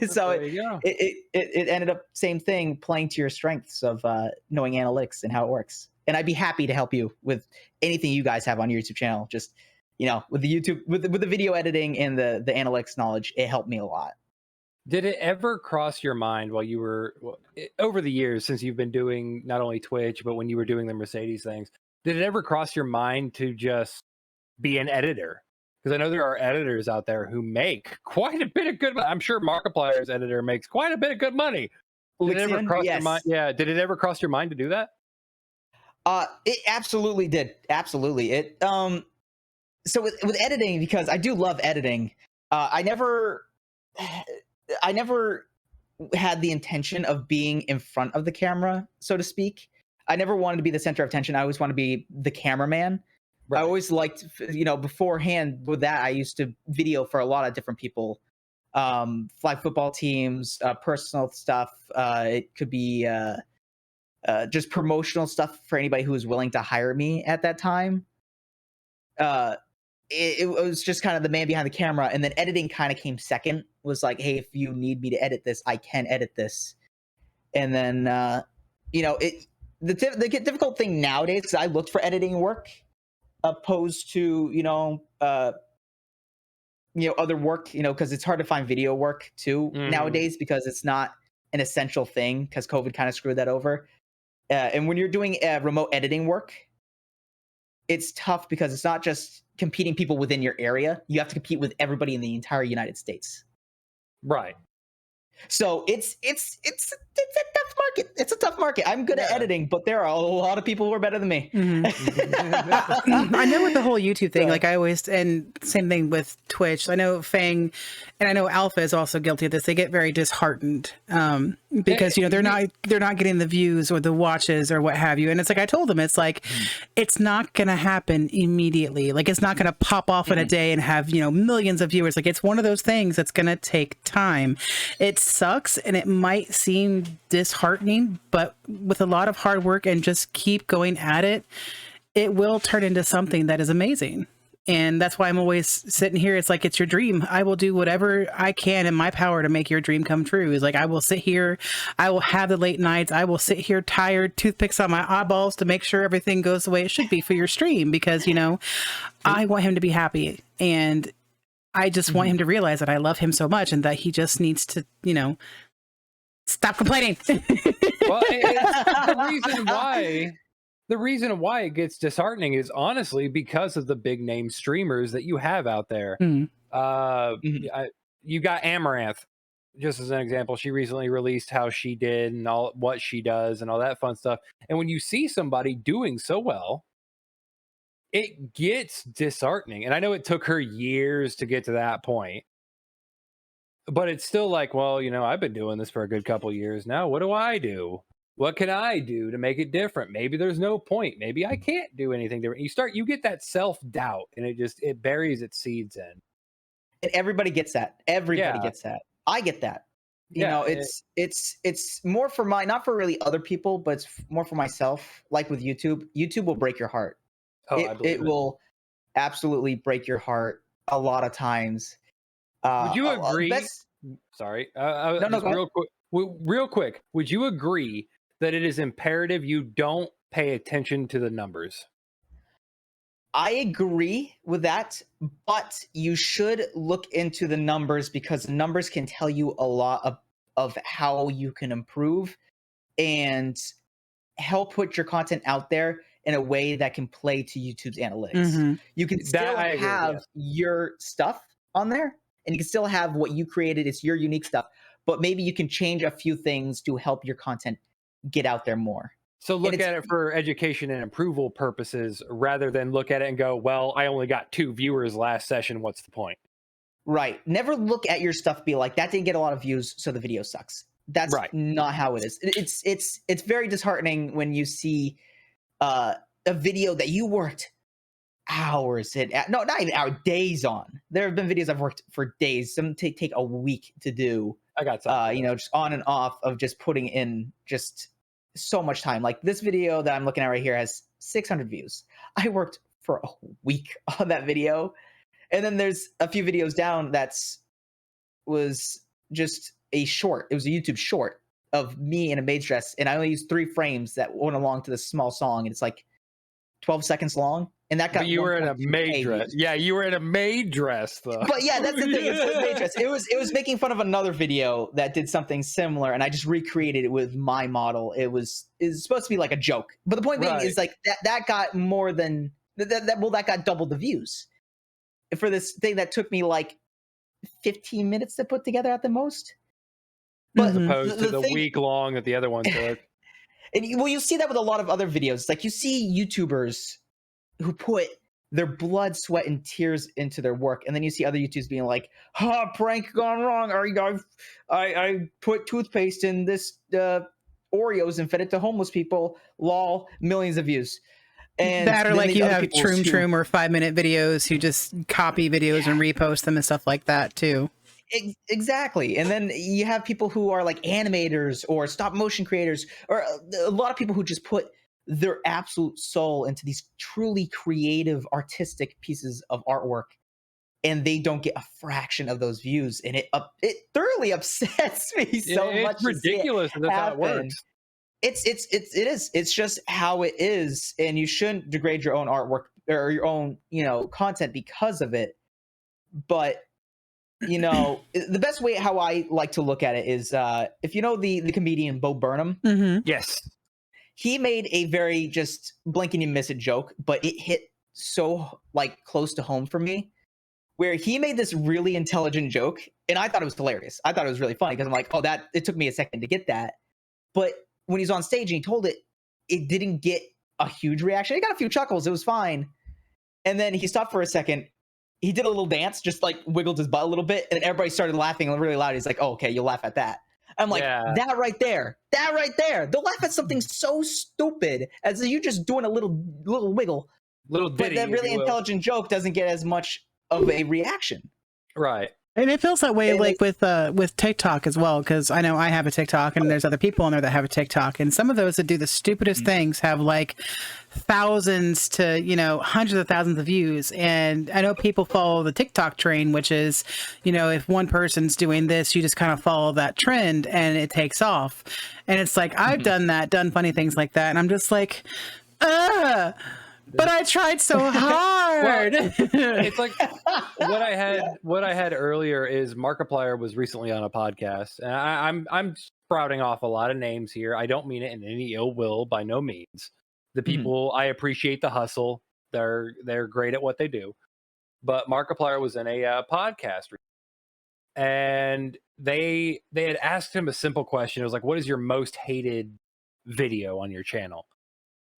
B: So it ended up same thing, playing to your strengths of knowing analytics and how it works. And I'd be happy to help you with anything you guys have on your YouTube channel. Just, you know, with the YouTube, with the video editing and the analytics knowledge, it helped me a lot.
E: Did it ever cross your mind while you were over the years, since you've been doing not only Twitch, but when you were doing the Mercedes things, did it ever cross your mind to just be an editor? Because I know there are editors out there who make quite a bit of good money. I'm sure Markiplier's editor makes quite a bit of good money. Did it ever cross your mind? Yeah. Did it ever cross your mind to do that?
B: It absolutely did. Absolutely. It so with editing, because I do love editing, I never had the intention of being in front of the camera, so to speak. I never wanted to be the center of attention. I always wanted to be the cameraman. Right. I always liked, you know, beforehand with that, I used to video for a lot of different people, flag football teams, personal stuff. It could be just promotional stuff for anybody who was willing to hire me at that time. It was just kind of the man behind the camera. And then editing kind of came second, was like, hey, if you need me to edit this, I can edit this. And then, you know, the difficult thing nowadays, because I looked for editing work, opposed to, you know, other work, you know, because it's hard to find video work too nowadays, because it's not an essential thing, because COVID kind of screwed that over. And when you're doing remote editing work, it's tough because it's not just competing people within your area. You have to compete with everybody in the entire United States.
E: Right.
B: So it's a tough market. It's a tough market. I'm good at editing, but there are a lot of people who are better than me.
F: Mm-hmm. I know with the whole YouTube thing, like I always, and same thing with Twitch. I know Fang and I know Alpha is also guilty of this. They get very disheartened because you know they're not getting the views or the watches or what have you. And it's like I told them, it's like it's not gonna happen immediately. Like it's not gonna pop off in a day and have, you know, millions of viewers. Like it's one of those things that's gonna take time. It sucks and it might seem disheartening, but with a lot of hard work and just keep going at it, it will turn into something that is amazing. And that's why I'm always sitting here. It's like, it's your dream. I will do whatever I can in my power to make your dream come true. It's like, I will sit here. I will have the late nights. I will sit here tired, toothpicks on my eyeballs to make sure everything goes the way it should be for your stream. Because, you know, I want him to be happy. And I just want him to realize that I love him so much and that he just needs to, you know, stop complaining.
E: Well, it's the reason why. The reason why it gets disheartening is honestly because of the big name streamers that you have out there. You got Amaranth, just as an example. She recently released how she did and all what she does and all that fun stuff. And when you see somebody doing so well, it gets disheartening. And I know it took her years to get to that point, but it's still like, well, you know, I've been doing this for a good couple years now. What do I do? What can I do to make it different? Maybe there's no point. Maybe I can't do anything different. You get that self-doubt and it buries its seeds in.
B: And everybody gets that. Everybody gets that. I get that. You know, it's more for not for really other people, but it's more for myself. Like with YouTube, YouTube will break your heart.
E: Oh,
B: it will absolutely break your heart a lot of times.
E: Would you agree? Sorry. Real quick. Would you agree that it is imperative you don't pay attention to the numbers?
B: I agree with that, but you should look into the numbers because the numbers can tell you a lot of how you can improve and help put your content out there in a way that can play to YouTube's analytics. You can still have your stuff on there and you can still have what you created. It's your unique stuff, but maybe you can change a few things to help your content get out there more.
E: So look at it for education and approval purposes rather than look at it and go, well, I only got 2 viewers last session. What's the point?
B: Right. Never look at your stuff be like, that didn't get a lot of views, so the video sucks. That's not how it is. It's very disheartening when you see a video that you worked hours no, not even hours, days on. There have been videos I've worked for days. Some take a week to do.
E: I got some.
B: You know, just on and off of just putting in just so much time. Like this video that I'm looking at right here has 600 views. I worked for a week on that video. And then there's a few videos down was just a short. It was a YouTube short of me in a maid's dress. And I only used 3 frames that went along to this small song. And it's like 12 seconds long. And that got
E: you were in a maid dress. Yeah, you were in a maid dress though.
B: But yeah, that's the thing. It's a maid dress. It was making fun of another video that did something similar, and I just recreated it with my model. It's supposed to be like a joke. But the point being is like that got more than that got double the views. For this thing that took me like 15 minutes to put together at the most.
E: But as opposed to the week long that the other one took.
B: And you see that with a lot of other videos. It's like you see YouTubers who put their blood, sweat, and tears into their work, and then you see other YouTubers being like, prank gone wrong. I put toothpaste in this Oreos and fed it to homeless people. Lol, millions of views. And
F: that or like you have Troom or 5-minute videos who just copy videos and repost them and stuff like that too.
B: Exactly. And then you have people who are like animators or stop motion creators, or a lot of people who just put their absolute soul into these truly creative, artistic pieces of artwork, and they don't get a fraction of those views, and it thoroughly upsets me so much.
E: It's ridiculous that's how it works.
B: It is. It's just how it is, and you shouldn't degrade your own artwork or your own, content because of it. But the best way how I like to look at it is if you know the comedian Bo Burnham.
E: Yes.
B: He made a very just blink and you miss it joke, but it hit so like close to home for me, where he made this really intelligent joke, and I thought it was hilarious. I thought it was really funny because I'm like, it took me a second to get that. But when he's on stage and he told it, it didn't get a huge reaction. It got a few chuckles. It was fine. And then he stopped for a second. He did a little dance, just like wiggled his butt a little bit, and everybody started laughing really loud. He's like, oh, okay, you'll laugh at that. I'm like, that right there. They'll laugh at something so stupid as you just doing a little wiggle.
E: Little ditty,
B: but that really intelligent joke doesn't get as much of a reaction.
E: Right.
F: And it feels that way, like with TikTok as well, because I know I have a TikTok, and there's other people on there that have a TikTok, and some of those that do the stupidest things have like thousands to hundreds of thousands of views. And I know people follow the TikTok train, which is, if one person's doing this, you just kind of follow that trend, and it takes off. And it's like I've done funny things like that, and I'm just like, but I tried so hard.
E: It's like what I had earlier is Markiplier was recently on a podcast, and I'm sprouting off a lot of names here. I don't mean it in any ill will, by no means. The people, I appreciate the hustle. They're great at what they do. But Markiplier was in a podcast, and they had asked him a simple question. It was like, "What is your most hated video on your channel?"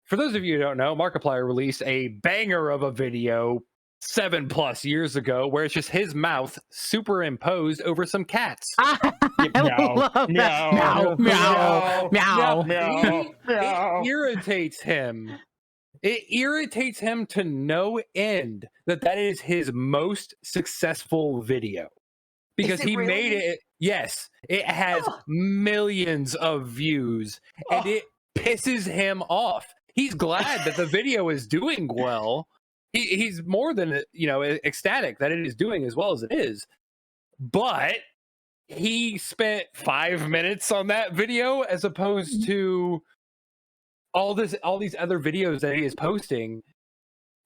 E: For those of you who don't know, Markiplier released a banger of a video 7+ years ago where it's just his mouth superimposed over some cats.
F: Meow, meow, meow, meow, meow.
E: It irritates him. It irritates him to no end that is his most successful video. Because he made it. Yes, it has millions of views, and it pisses him off. He's glad that the video is doing well. He's more than ecstatic that it is doing as well as it is. But he spent 5 minutes on that video as opposed to all these other videos that he is posting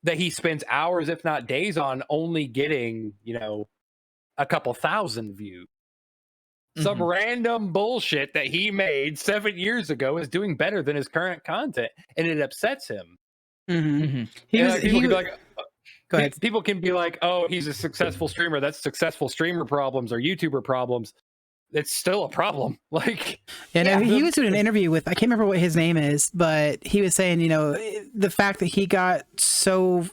E: that he spends hours, if not days, on, only getting a couple thousand views. Some random bullshit that he made 7 years ago is doing better than his current content, and it upsets him. People can be like, "Oh, he's a successful streamer. That's successful streamer problems or YouTuber problems." It's still a problem.
F: He was doing an interview with, I can't remember what his name is, but he was saying, the fact that he got so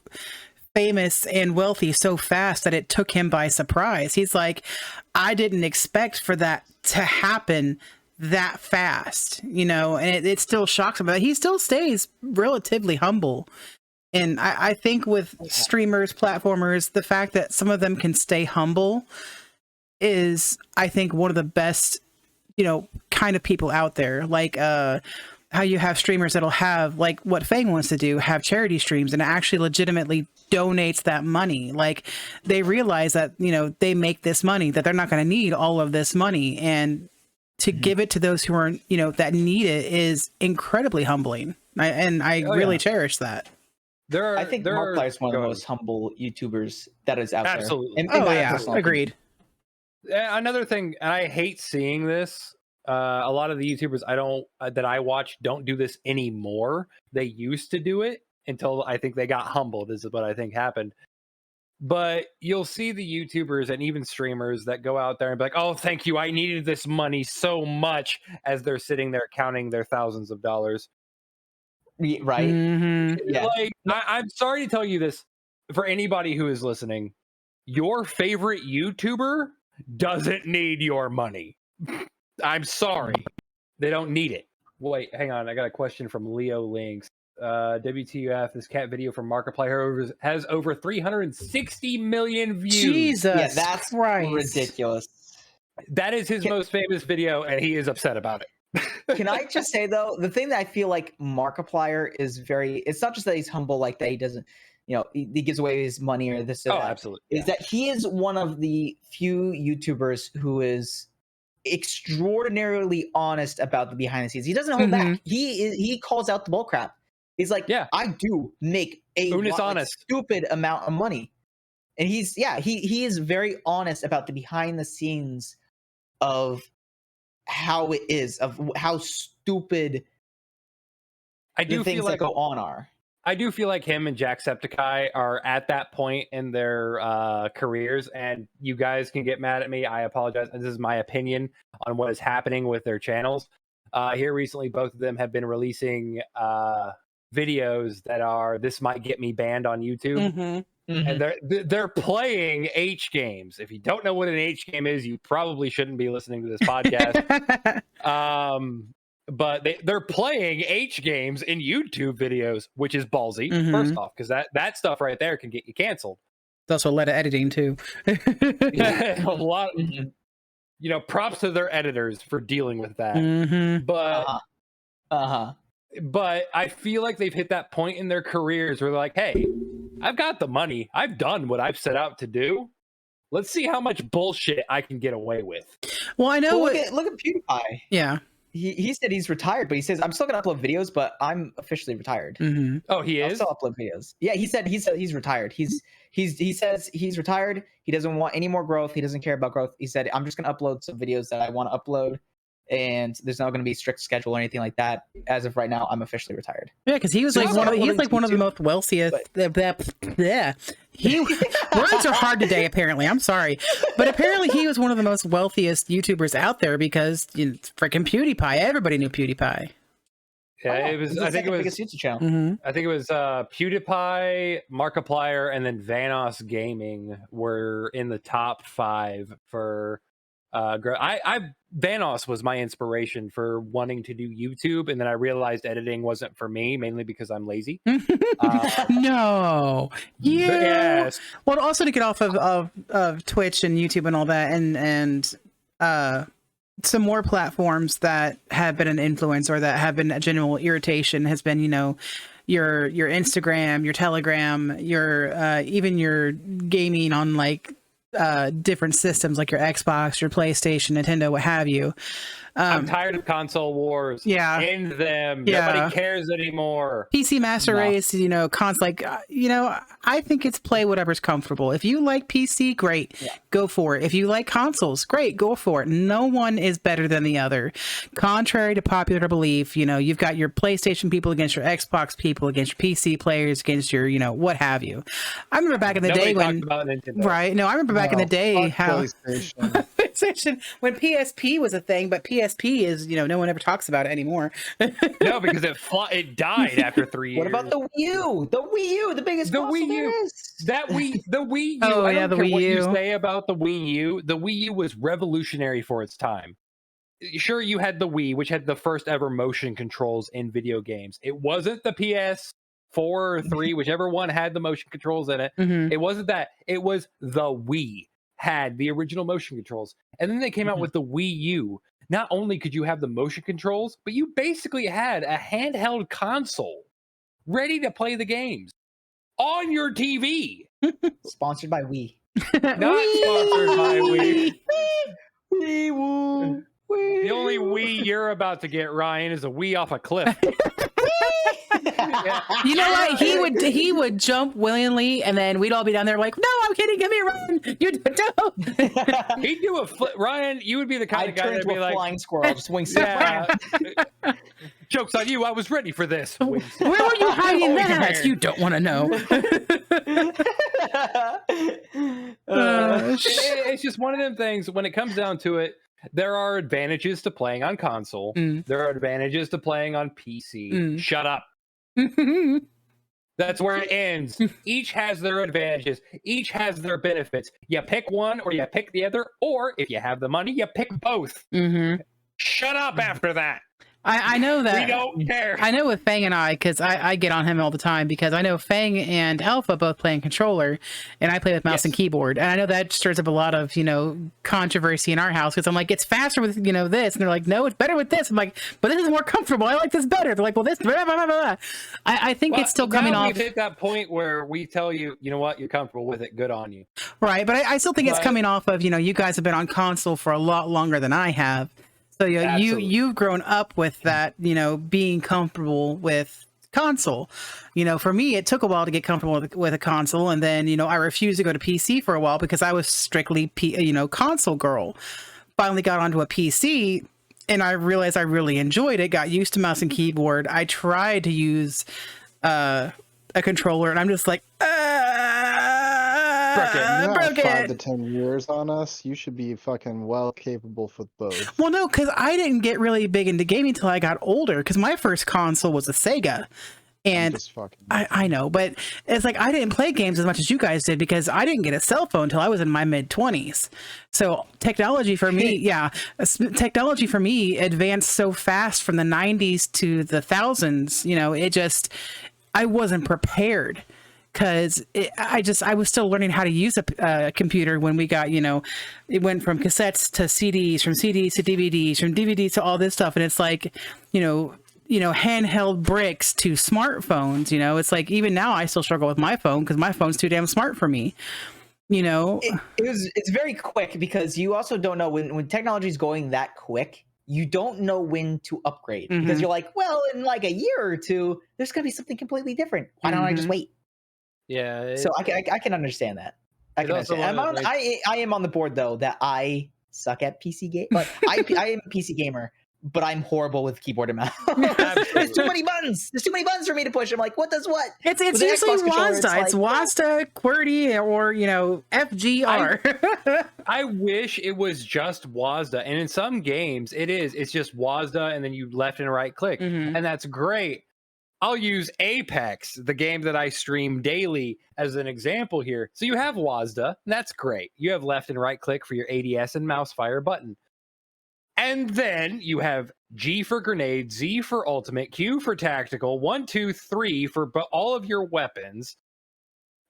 F: famous and wealthy so fast that it took him by surprise. He's like, I didn't expect for that to happen that fast, and it still shocks him, but he still stays relatively humble. And I think with streamers, platformers, the fact that some of them can stay humble is, I think, one of the best, kind of people out there. Like, how you have streamers that'll have, like what Fang wants to do, have charity streams and actually legitimately donates that money. Like, they realize that, they make this money, that they're not going to need all of this money. And to give it to those who are, that need it is incredibly humbling. I really cherish that.
G: I think Markiplier is one of the most humble YouTubers that is out there.
E: Absolutely.
F: Agreed.
E: Another thing, and I hate seeing this, a lot of the YouTubers that I watch don't do this anymore. They used to do it until I think they got humbled, is what I think happened. But you'll see the YouTubers and even streamers that go out there and be like, "Oh, thank you, I needed this money so much," as they're sitting there counting their thousands of dollars.
G: Right?
E: Yeah. I'm sorry to tell you this, for anybody who is listening, your favorite YouTuber doesn't need your money. I'm sorry. They don't need it. Wait, hang on. I got a question from Leo Links. WTF, this cat video from Markiplier has over 360 million views.
F: Jesus,
G: that's
F: Christ.
G: Ridiculous.
E: That is his most famous video, and he is upset about it.
G: Can I just say, though, the thing that I feel like Markiplier is it's not just that he's humble, like that he doesn't, he gives away his money or this or that.
E: Absolutely.
G: Is that he is one of the few YouTubers who is extraordinarily honest about the behind the scenes. He doesn't hold back. He calls out the bull crap. He's like, I do make a stupid amount of money. And he is very honest about the behind the scenes of how it is, of how stupid the things that go on are.
E: I do feel like him and Jacksepticeye are at that point in their careers, and you guys can get mad at me. I apologize. This is my opinion on what is happening with their channels. Here recently, both of them have been releasing videos that are, "This might get me banned on YouTube." And they're playing H games. If you don't know what an H game is, you probably shouldn't be listening to this podcast. But they're playing H games in YouTube videos, which is ballsy, first off, because that stuff right there can get you canceled.
F: There's also a lot of editing too.
E: Yeah, a lot. You know, props to their editors for dealing with that. But but I feel like they've hit that point in their careers where they're like, hey, I've got the money. I've done what I've set out to do. Let's see how much bullshit I can get away with.
F: Well, I know.
G: Well, look at PewDiePie.
F: Yeah.
G: He said he's retired, but he says I'm still gonna upload videos, but I'm officially retired.
E: Oh, he is?
G: I'll still upload videos. Yeah, he said he's retired. He says he's retired. He doesn't want any more growth. He doesn't care about growth. He said I'm just gonna upload some videos that I want to upload, and there's not gonna be a strict schedule or anything like that. As of right now, I'm officially retired.
F: Yeah, because he was like one of the most wealthiest. Yeah. Words are hard today, apparently. I'm sorry. But apparently he was one of the most wealthiest YouTubers out there because freaking PewDiePie. Everybody knew PewDiePie.
E: Yeah, it was. I think it was
G: biggest YouTube channel.
E: I think it was PewDiePie, Markiplier, and then Vanoss Gaming were in the top 5 for. Vanoss was my inspiration for wanting to do YouTube, and then I realized editing wasn't for me, mainly because I'm lazy.
F: No,
E: yes.
F: Well, also to get off of Twitch and YouTube and all that, and some more platforms that have been an influence or that have been a general irritation has been, your Instagram, your Telegram, your even your gaming on like different systems like your Xbox, your PlayStation, Nintendo, what have you.
E: I'm tired of console wars.
F: Yeah.
E: End them.
F: Yeah.
E: Nobody cares anymore.
F: PC Master Race, cons like, I think it's play whatever's comfortable. If you like PC, great. Yeah. Go for it. If you like consoles, great. Go for it. No one is better than the other. Contrary to popular belief, you've got your PlayStation people against your Xbox people, against your PC players, against your, what have you. I remember back in the day when, right? No, I remember back in the day how PlayStation when PSP was a thing, but PSP is, no one ever talks about it anymore.
E: No, because it died after 3 years.
G: What about the Wii U? The Wii U, the biggest console there is.
E: The Wii U.
F: Oh,
E: I don't
F: the
E: care
F: Wii
E: what
F: U.
E: you say about the Wii U. The Wii U was revolutionary for its time. Sure, you had the Wii, which had the first ever motion controls in video games. It wasn't the PS4 or 3, whichever one had the motion controls in it. It wasn't that. It was the Wii had the original motion controls. And then they came out with the Wii U. Not only could you have the motion controls, but you basically had a handheld console ready to play the games on your TV.
G: Sponsored by Wii.
E: Not sponsored by Wii.
G: Wii Woo.
E: The only Wii you're about to get, Ryan, is a Wii off a cliff.
F: You know what? He would jump willingly, and then we'd all be down there like, "No, I'm kidding. Give me a run. You don't."
E: He'd do a flip. Ryan, you would be the kind of guy that'd be like,
G: "Flying squirrel, just wing step."
E: Joke's on you. I was ready for this.
F: Where were you hiding that? You don't want to know.
E: It's just one of them things. When it comes down to it, there are advantages to playing on console. There are advantages to playing on PC. Shut up. That's where it ends. Each has their advantages. Each has their benefits. You pick one or you pick the other, or if you have the money, you pick both. Shut up after that.
F: I know that.
E: We don't care.
F: I know with Fang and I, because I get on him all the time, because I know Fang and Alpha both play in controller, and I play with mouse and keyboard. And I know that stirs up a lot of, controversy in our house, because I'm like, it's faster with, this. And they're like, no, it's better with this. I'm like, but this is more comfortable. I like this better. They're like, well, this, blah, blah, blah, blah. I think it's still coming off.
E: We've hit that point where we tell you, you know what, you're comfortable with it. Good on you.
F: Right. But I still think it's coming off of, you guys have been on console for a lot longer than I have. So you've grown up with that, being comfortable with console. For me, it took a while to get comfortable with a console, and then I refused to go to PC for a while because I was strictly console girl. Finally got onto a PC, and I realized I really enjoyed it. Got used to mouse and keyboard. I tried to use a controller, and I'm just like,
A: broke it. 5 to 10 years on us. You should be fucking well capable for both.
F: Well, no, because I didn't get really big into gaming until I got older. Because my first console was a Sega, and I know, but it's like I didn't play games as much as you guys did because I didn't get a cell phone until I was in my mid-20s. So technology for me, technology for me advanced so fast from the 90s to the thousands. I wasn't prepared. because I was still learning how to use a computer when we got, it went from cassettes to CDs, from CDs to DVDs, from DVDs to all this stuff. And it's like, handheld bricks to smartphones, it's like, even now I still struggle with my phone because my phone's too damn smart for me.
G: It's very quick because you also don't know when technology is going that quick, you don't know when to upgrade because you're like, well, in like a year or two, there's going to be something completely different. Why don't I just wait?
E: Yeah.
G: So I can understand that. I can understand. I am on the board though that I suck at PC game. But I am a PC gamer, but I'm horrible with keyboard and mouse. There's too many buttons. There's too many buttons for me to push. I'm like, what does what?
F: It's usually WASD. It's WASD, QWERTY, or FGR.
E: I wish it was just WASD, and in some games it is. It's just WASD, and then you left and right click, and that's great. I'll use Apex, the game that I stream daily, as an example here. So you have WASD, and that's great. You have left and right click for your ADS and mouse fire button. And then you have G for grenade, Z for ultimate, Q for tactical, 1, 2, 3 for all of your weapons,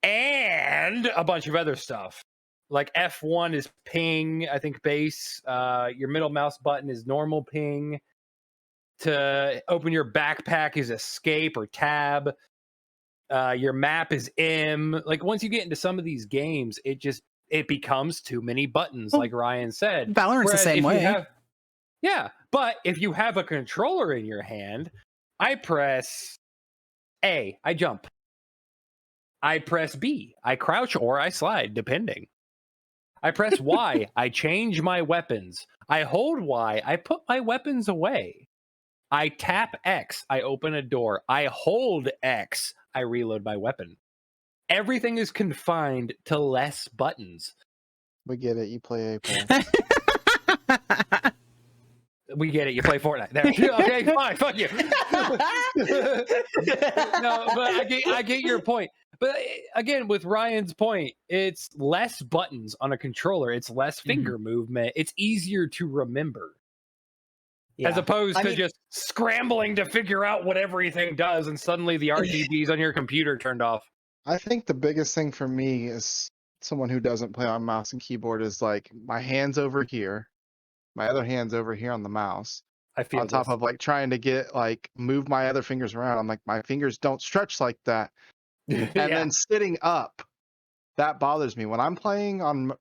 E: and a bunch of other stuff. Like F1 is ping, I think base. Your middle mouse button is normal ping. To open your backpack is escape or tab. Your map is M. Like once you get into some of these games, it becomes too many buttons, like Ryan said.
F: Valorant's the same way.
E: But if you have a controller in your hand, I press A, I jump. I press B, I crouch or I slide, depending. I press Y, I change my weapons. I hold Y, I put my weapons away. I tap X, I open a door. I hold X, I reload my weapon. Everything is confined to less buttons.
A: We get it. You play Apex.
E: We get it. You play Fortnite. There. Okay, fine. Fuck you. No, but I get your point. But again, with Ryan's point, it's less buttons on a controller. It's less finger movement. It's easier to remember. Yeah. As opposed to just scrambling to figure out what everything does, and suddenly the RGBs on your computer turned off.
A: I think the biggest thing for me is someone who doesn't play on mouse and keyboard is like my hand's over here, my other hand's over here on the mouse.
E: I feel
A: on top of like trying to get move my other fingers around. I'm like, my fingers don't stretch like that. And then sitting up, that bothers me. When I'm playing on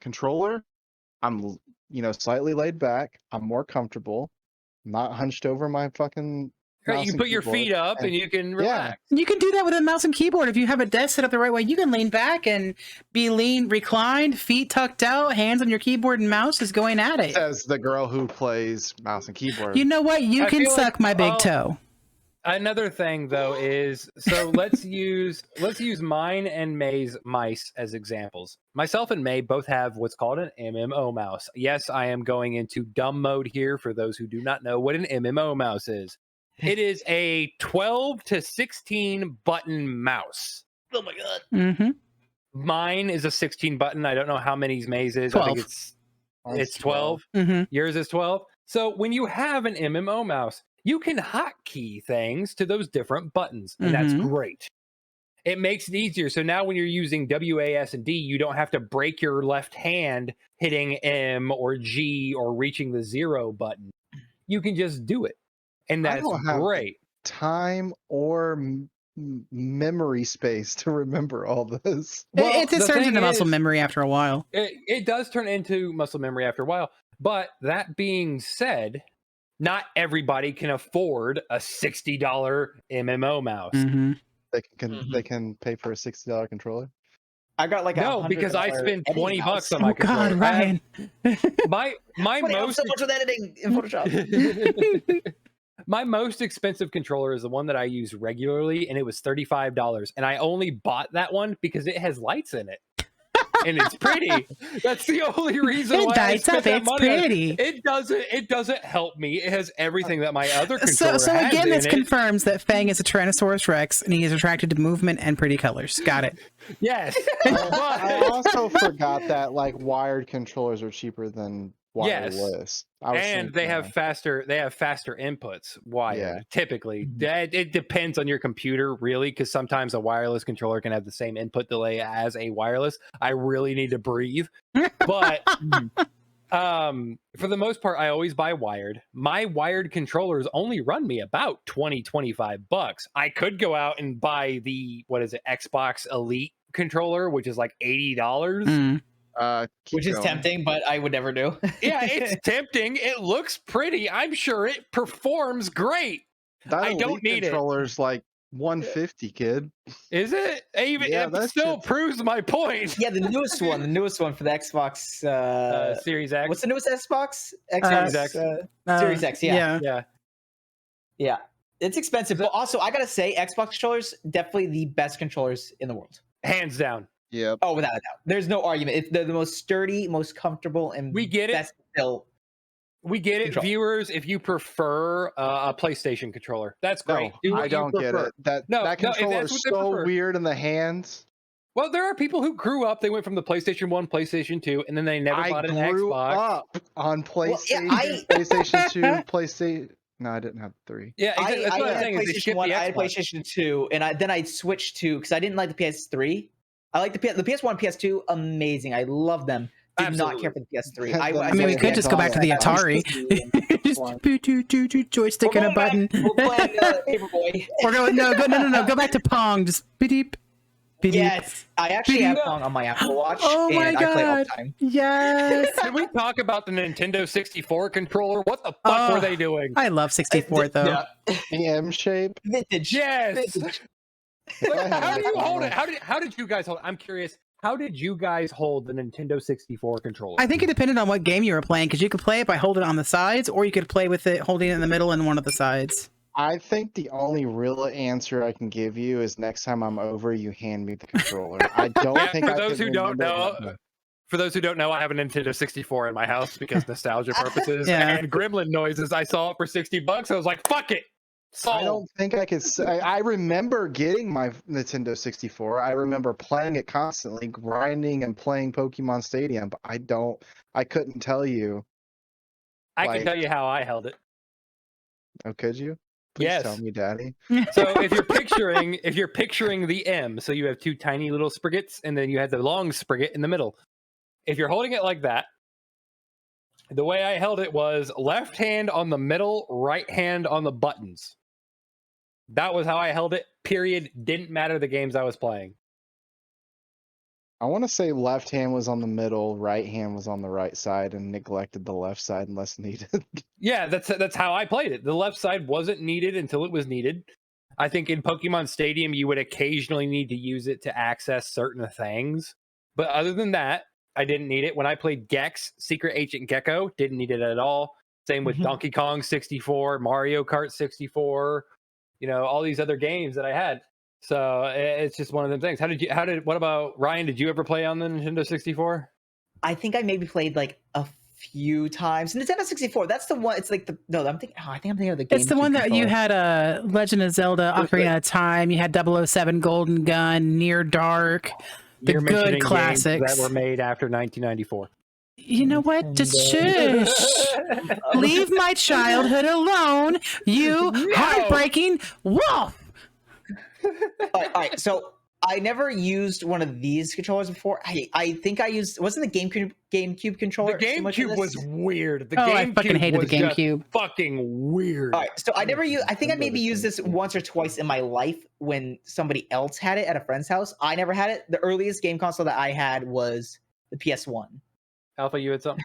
A: controller, I'm slightly laid back. I'm more comfortable. I'm not hunched over my fucking.
E: Right, you can put your feet up and you can relax.
F: Yeah. You can do that with a mouse and keyboard. If you have a desk set up the right way, you can lean back and be reclined, feet tucked out, hands on your keyboard and mouse is going at it.
A: As the girl who plays mouse and keyboard.
F: You know what? You can suck my big toe.
E: Another thing though is, so let's use mine and May's mice as examples. Myself and May both have what's called an MMO mouse. Yes, I am going into dumb mode here for those who do not know what an MMO mouse is. It is a 12 to 16 button mouse.
G: Oh my god.
F: Mm-hmm.
E: Mine is a 16 button. I don't know how many May's is.
F: 12.
E: I think it's 12.
F: Mm-hmm.
E: Yours is 12. So when you have an MMO mouse, you can hotkey things to those different buttons, and that's great. It makes it easier. So now when you're using WAS and D, you don't have to break your left hand hitting M or G or reaching the 0 button. You can just do it. And that's great.
A: Time or memory space to remember all this.
F: Well, it turns into muscle memory after a while.
E: It does turn into muscle memory after a while. But that being said, not everybody can afford a $60 MMO mouse.
F: Mm-hmm.
A: They can pay for a $60 controller.
G: I got like
E: no, because I spend $20 on my controller.
F: God, Ryan.
E: My most
G: so much with editing in Photoshop.
E: My most expensive controller is the one that I use regularly, and it was $35. And I only bought that one because it has lights in it. And it's pretty. That's the only reason why I spent that money. It's pretty. It doesn't help me. It has everything that my other controller has.
F: So again, this confirms that Fang is a Tyrannosaurus Rex, and he is attracted to movement and pretty colors. Got it.
E: Yes.
A: I also forgot that wired controllers are cheaper than wireless.
E: And they have faster inputs wired.
A: Yeah.
E: Typically, it depends on your computer, really, because sometimes a wireless controller can have the same input delay as a wireless. I really need to breathe, but for the most part, I always buy wired. My wired controllers only run me about $20-25. I could go out and buy the Xbox Elite controller, which is like $80.
G: Which is tempting, but I would never do.
E: Yeah, it's tempting. It looks pretty. I'm sure it performs great. I don't need
A: controller's like $150, kid.
E: Is it? It still proves my point.
G: Yeah, the newest one for the Xbox
E: Series X.
G: What's the newest Xbox?
E: Series X.
G: Series X. Yeah.
E: Yeah.
G: It's expensive, but also I gotta say, Xbox controllers definitely the best controllers in the world,
E: hands down.
A: Yeah.
G: Oh, without a doubt. There's no argument. It's the most sturdy, most comfortable, and best built.
E: We get it, viewers. If you prefer a PlayStation controller, that's great.
A: No, I don't get it. That controller is so weird in the hands.
E: Well, there are people who grew up. They went from the PlayStation 1, PlayStation 2, and then they never bought an Xbox. I grew up
A: on PlayStation, PlayStation 2, PlayStation. No, I didn't have 3.
E: Yeah, exactly. That's what I'm saying.
G: PlayStation 1, I had PlayStation 2, and then I switched to because I didn't like the PS3. I like the PS1, PS2, amazing. I love them. Did not care for the PS3.
F: I mean, we could just go back to the Atari. Just joystick and a button.
G: We're playing Paperboy.
F: No. Go back to Pong. Just beep.
G: Yes, I actually have Pong on my Apple Watch.
F: Oh my god!
G: I play it all the time.
F: Yes.
E: Can we talk about the Nintendo 64 controller? What the fuck were they doing?
F: I love 64 though.
G: Yeah.
A: The M shape.
G: Vintage.
E: Yes.
G: Vintage.
E: How do you hold it? How did you guys hold it? I'm curious. How did you guys hold the Nintendo 64 controller?
F: I think it depended on what game you were playing, because you could play it by holding it on the sides, or you could play with it holding it in the middle and one of the sides.
A: I think the only real answer I can give you is next time I'm over, you hand me the controller. I don't think.
E: For those who don't know, I have a Nintendo 64 in my house because nostalgia purposes and gremlin noises. I saw it for $60. I was like, "Fuck it."
A: I don't think I could say. I remember getting my Nintendo 64. I remember playing it constantly, grinding and playing Pokemon Stadium. But I couldn't tell you.
E: I can tell you how I held it.
A: Oh, could you? Please tell me, Daddy.
E: So if you're picturing the M, so you have two tiny little spriggets, and then you have the long sprig in the middle. If you're holding it like that, the way I held it was left hand on the middle, right hand on the buttons. That was how I held it, period. Didn't matter the games I was playing.
A: I want to say left hand was on the middle, right hand was on the right side, and neglected the left side unless needed.
E: Yeah, that's how I played it. The left side wasn't needed until it was needed. I think in Pokemon Stadium, you would occasionally need to use it to access certain things. But other than that, I didn't need it. When I played Gex, Secret Agent Gecko, didn't need it at all. Same with Donkey Kong 64, Mario Kart 64, all these other games that I had. So it's just one of them things. What about Ryan? Did you ever play on the Nintendo 64?
G: I think I maybe played like a few times. Nintendo 64, that's the one. It's like I think I'm thinking of the game.
F: It's the one that you had Legend of Zelda, Ocarina of Time. You had 007 Golden Gun, Near Dark, the good classics
E: that were made after 1994.
F: You know what? Just shush. Leave my childhood alone, you heartbreaking wolf.
G: All right. So I never used one of these controllers before. I think I used wasn't the GameCube controller.
E: The GameCube was weird.
F: I fucking hated the GameCube.
E: Fucking weird.
G: All right. So I never used. I think I maybe used this once or twice in my life when somebody else had it at a friend's house. I never had it. The earliest game console that I had was the PS1.
E: Alpha, you had something?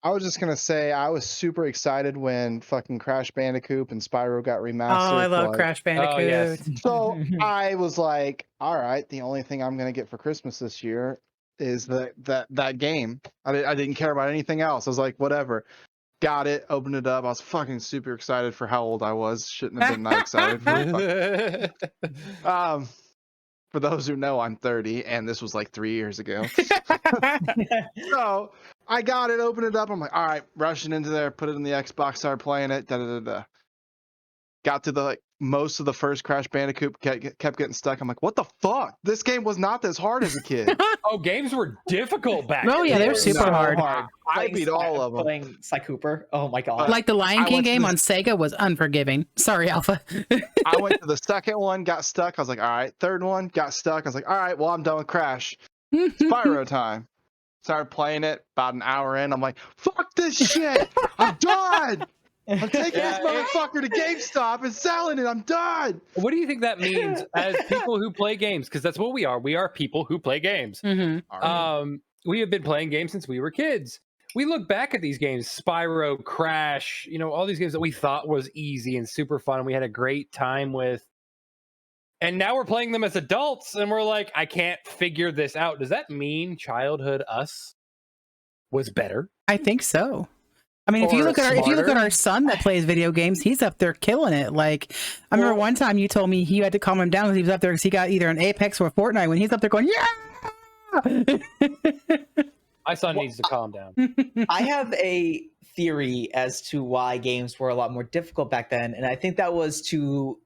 A: I was just gonna say I was super excited when fucking Crash Bandicoot and Spyro got remastered.
F: Oh, I love Crash Bandicoot.
E: Oh, yes.
A: So I was like, all right, the only thing I'm gonna get for Christmas this year is that game. I didn't care about anything else. I was like, whatever. Got it, opened it up. I was fucking super excited for how old I was. Shouldn't have been that excited for it. For those who know, I'm 30, and this was like 3 years ago. So I got it, opened it up. I'm like, all right, rushing into there, put it in the Xbox, started playing it. Got to the most of the first Crash Bandicoot kept getting stuck. I'm like, what the fuck? This game was not this hard as a kid.
E: Oh, games were difficult back
F: Oh yeah, they're super hard.
A: I beat all of them.
G: Playing Sly Cooper. Oh my god.
F: Like the Lion King game on Sega was unforgiving. Sorry, Alpha.
A: I went to the second one, got stuck. I was like, all right. Third one, got stuck. I was like, all right, well, I'm done with Crash. Spyro time. Started playing it about an hour in. I'm like, fuck this shit. I'm done. I'm taking this motherfucker to GameStop and selling it. I'm done.
E: What do you think that means as people who play games? Because that's what we are. We are people who play games.
F: Mm-hmm.
E: We have been playing games since we were kids. We look back at these games, Spyro, Crash, all these games that we thought was easy and super fun and we had a great time with. And now we're playing them as adults and we're like, I can't figure this out. Does that mean childhood us was better?
F: I think so. I mean, if you look at our son that plays video games, he's up there killing it. Like, I remember one time you told me you had to calm him down because he was up there because he got either an Apex or a Fortnite when he's up there going, yeah.
E: My son needs to calm down.
G: I have a theory as to why games were a lot more difficult back then, and I think that was to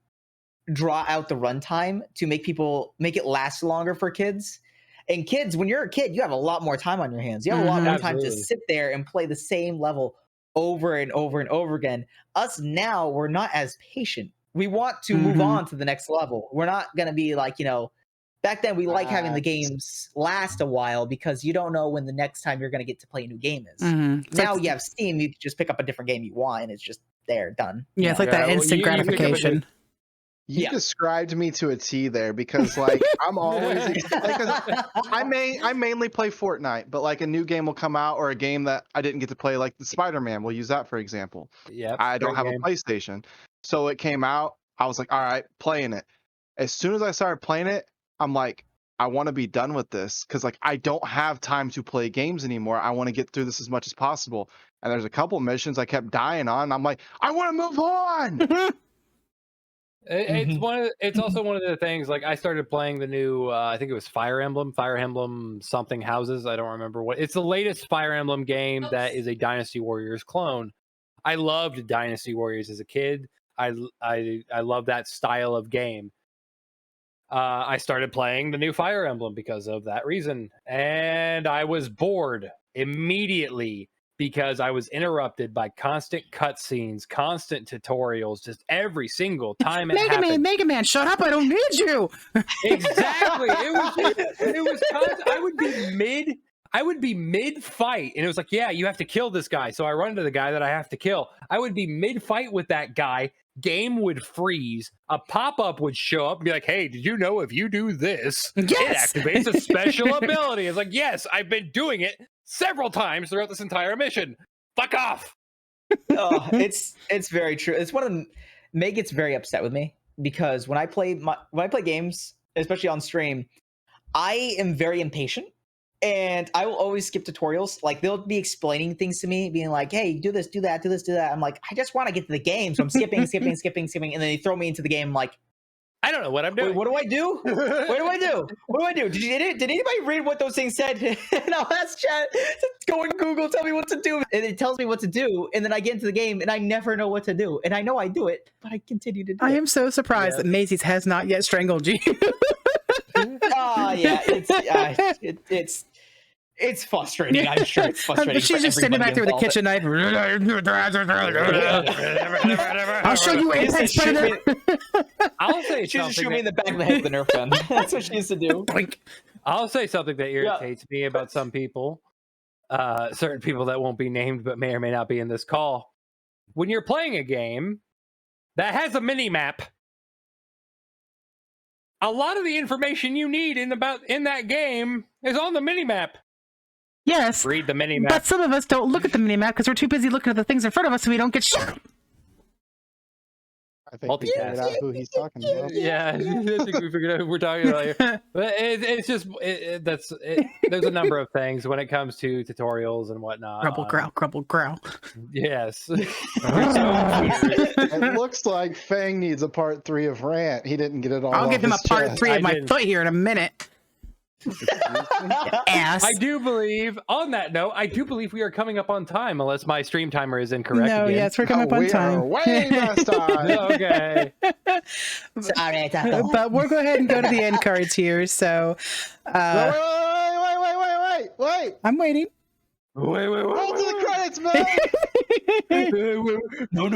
G: draw out the runtime to make it last longer for kids. And kids, when you're a kid, you have a lot more time on your hands. You have a lot more time to sit there and play the same level over and over and over again. Us now, we're not as patient. We want to move on to the next level. We're not going to be like, back then we like having the games last a while because you don't know when the next time you're going to get to play a new game is. Now you have Steam, you can just pick up a different game you want and it's just there, done.
F: Yeah, it's like that instant gratification.
A: You described me to a T there because I'm always because I mainly play Fortnite, but like a new game will come out or a game that I didn't get to play, like the Spider-Man. We'll use that for example.
E: Yeah,
A: I don't have a PlayStation, so it came out. I was like, all right, playing it. As soon as I started playing it, I'm like, I want to be done with this because like I don't have time to play games anymore. I want to get through this as much as possible. And there's a couple missions I kept dying on. I'm like, I want to move on.
E: It's also one of the things, like I started playing the new I think it was Fire Emblem something houses, I don't remember what. It's the latest Fire Emblem game that is a Dynasty Warriors clone. I loved Dynasty Warriors as a kid. I love that style of game. I started playing the new Fire Emblem because of that reason, and I was bored immediately because I was interrupted by constant cutscenes, constant tutorials, just every single time it happened.
F: Mega Man, shut up! I don't need you.
E: Exactly. It was constant. I would be mid fight, and it was like, yeah, you have to kill this guy. So I run to the guy that I have to kill. I would be mid fight with that guy. Game would freeze. A pop-up would show up and be like, hey, did you know if you do this, it activates a special ability? It's like, yes, I've been doing it several times throughout this entire mission. Fuck off.
G: It's very true. It's one of the May gets very upset with me because when I play games, especially on stream, I am very impatient. And I will always skip tutorials. Like they'll be explaining things to me, being like, "Hey, do this, do that, do this, do that." I'm like, I just want to get to the game, so I'm skipping, and then they throw me into the game. I'm like,
E: I don't know what I'm doing.
G: What do I do? What do I do? Did anybody read what those things said? And I'll ask chat to go and Google, tell me what to do, and it tells me what to do, and then I get into the game and I never know what to do, and I know I do it, but I continue to do it.
F: I am so surprised that Maisie's has not yet strangled you.
G: Yeah, it's frustrating. I'm sure it's frustrating.
F: She's just sitting back there with a kitchen knife. I'll show you Apex Predator.
E: I'll say
G: she used to shoot me in the back of the head with a Nerf gun. That's what she used to do.
E: I'll say something that irritates me about some people, certain people that won't be named but may or may not be in this call. When you're playing a game that has a mini map, a lot of the information you need in that game is on the mini map.
F: Yes.
E: Read the mini map.
F: But some of us don't look at the mini map because we're too busy looking at the things in front of us so we don't get shot.
A: I think we figured out who he's talking about.
E: Yeah, I think we figured out who we're talking about here. But it's just there's a number of things when it comes to tutorials and whatnot.
F: Crumble growl.
E: Yes.
A: It looks like Fang needs a part 3 of Rant. He didn't get it all.
F: I'll give him a part
A: chest.
F: 3 of my foot here in a minute. Ass.
E: I do believe, on that note, I do believe we are coming up on time, unless my stream timer is incorrect.
F: No,
E: again.
F: yes, we're coming up on
A: we
F: time.
A: are way past time.
E: Okay.
G: Sorry, Taco.
F: But we'll go ahead and go to the end cards here. So,
A: wait.
F: I'm waiting.
E: Wait.
A: Roll to the credits, man.
E: No.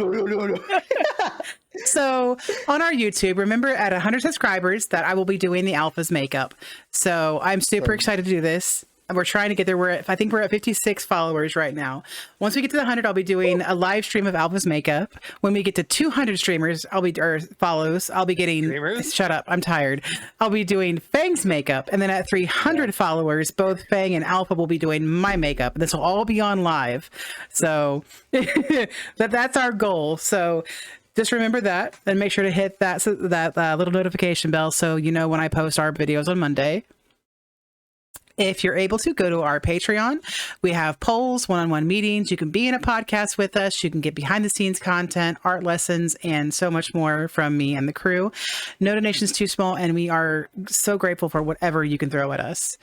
F: So on our YouTube, remember at 100 subscribers that I will be doing the Alpha's makeup. So I'm super excited to do this. We're trying to get there. I think we're at 56 followers right now. Once we get to the 100, I'll be doing a live stream of Alpha's makeup. When we get to 200 streamers, follows, I'll be getting,
E: Streamers?
F: shut up, I'm tired. I'll be doing Fang's makeup. And then at 300 followers, both Fang and Alpha will be doing my makeup. This will all be on live. So that's our goal. So just remember that and make sure to hit that little notification bell so you know when I post our videos on Monday. If you're able to, go to our Patreon. We have polls, one-on-one meetings. You can be in a podcast with us. You can get behind-the-scenes content, art lessons, and so much more from me and the crew. No donation's too small, and we are so grateful for whatever you can throw at us.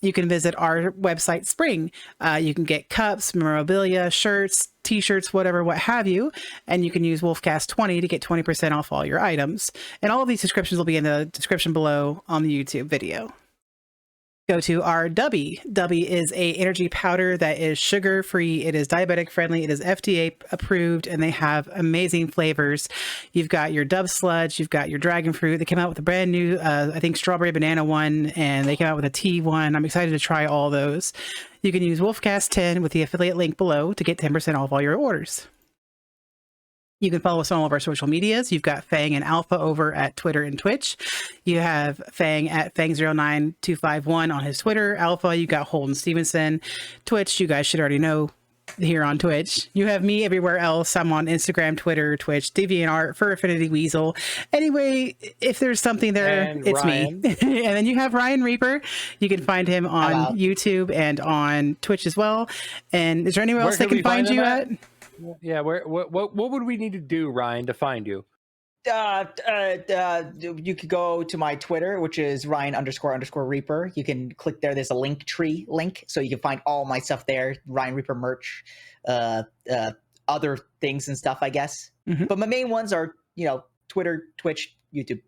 F: You can visit our website, Spring. You can get cups, memorabilia, shirts, t-shirts, whatever, what have you. And you can use Wolfcast20 to get 20% off all your items. And all of these descriptions will be in the description below on the YouTube video. Go to our Dubby. Dubby is a energy powder that is sugar free. It is diabetic friendly. It is FDA approved, and they have amazing flavors. You've got your Dub Sludge. You've got your Dragon Fruit. They came out with a brand new, I think, strawberry banana one, and they came out with a tea one. I'm excited to try all those. You can use Wolfcast10 with the affiliate link below to get 10% off all your orders. You can follow us on all of our social medias. You've got Fang and Alpha over at Twitter and Twitch. You have Fang at Fang09251 on his Twitter. Alpha, you got Holden Stevenson. Twitch, you guys should already know here on Twitch. You have me everywhere else. I'm on Instagram, Twitter, Twitch, DeviantArt, for Affinity Weasel. Anyway, if there's something there,
E: And
F: it's
E: Ryan.
F: me. And then you have Ryan Reaper. You can find him on YouTube and on Twitch as well. And is there anywhere else they can find you at?
E: Yeah, what would we need to do, Ryan, to find you?
G: You could go to my Twitter, which is Ryan__Reaper. You can click there. There's a link tree link, so you can find all my stuff there. Ryan Reaper merch, other things and stuff, I guess.
F: Mm-hmm.
G: But my main ones are, Twitter, Twitch, YouTube.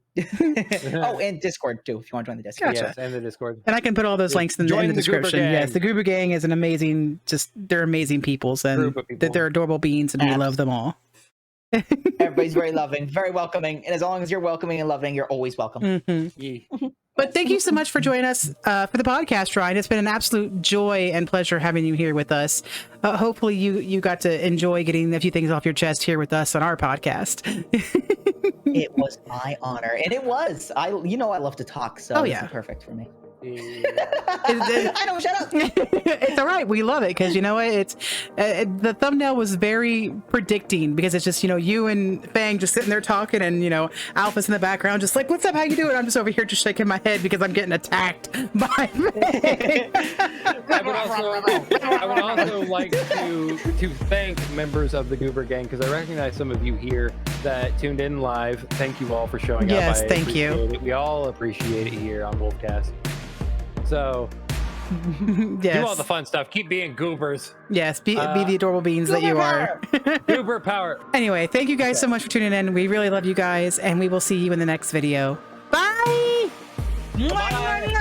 G: Oh, and Discord too, if you want to join the Discord.
F: Gotcha.
E: Yes, and the Discord.
F: And I can put all those links in the
E: Goober
F: description.
E: Gang.
F: Yes, the Goober Gang is an amazing, they're amazing peoples, and
E: Group of people.
F: they're adorable beings, and we love them all.
G: Everybody's very loving, very welcoming, and as long as you're welcoming and loving, you're always welcome.
F: Mm-hmm. But thank you so much for joining us for the podcast, Ryan. It's been an absolute joy and pleasure having you here with us. Hopefully you got to enjoy getting a few things off your chest here with us on our podcast.
G: It was my honor, and it was. I love to talk, so this is perfect for me. I don't shut up.
F: It's all right. We love it because you know what? It's the thumbnail was very predicting because it's just you and Fang just sitting there talking, and Alpha's in the background just like, "What's up? How you doing?" I'm just over here just shaking my head because I'm getting attacked by Fang.
E: I would also like to thank members of the Goober Gang, because I recognize some of you here that tuned in live. Thank you all for showing up.
F: Yes, thank you.
E: It. We all appreciate it here on Wolfcast. So
F: yes.
E: do all the fun stuff. Keep being goobers.
F: Yes, be the adorable beings that you are.
E: Goober power.
F: Anyway, thank you guys so much for tuning in. We really love you guys, and we will see you in the next video. Bye.
E: Bye.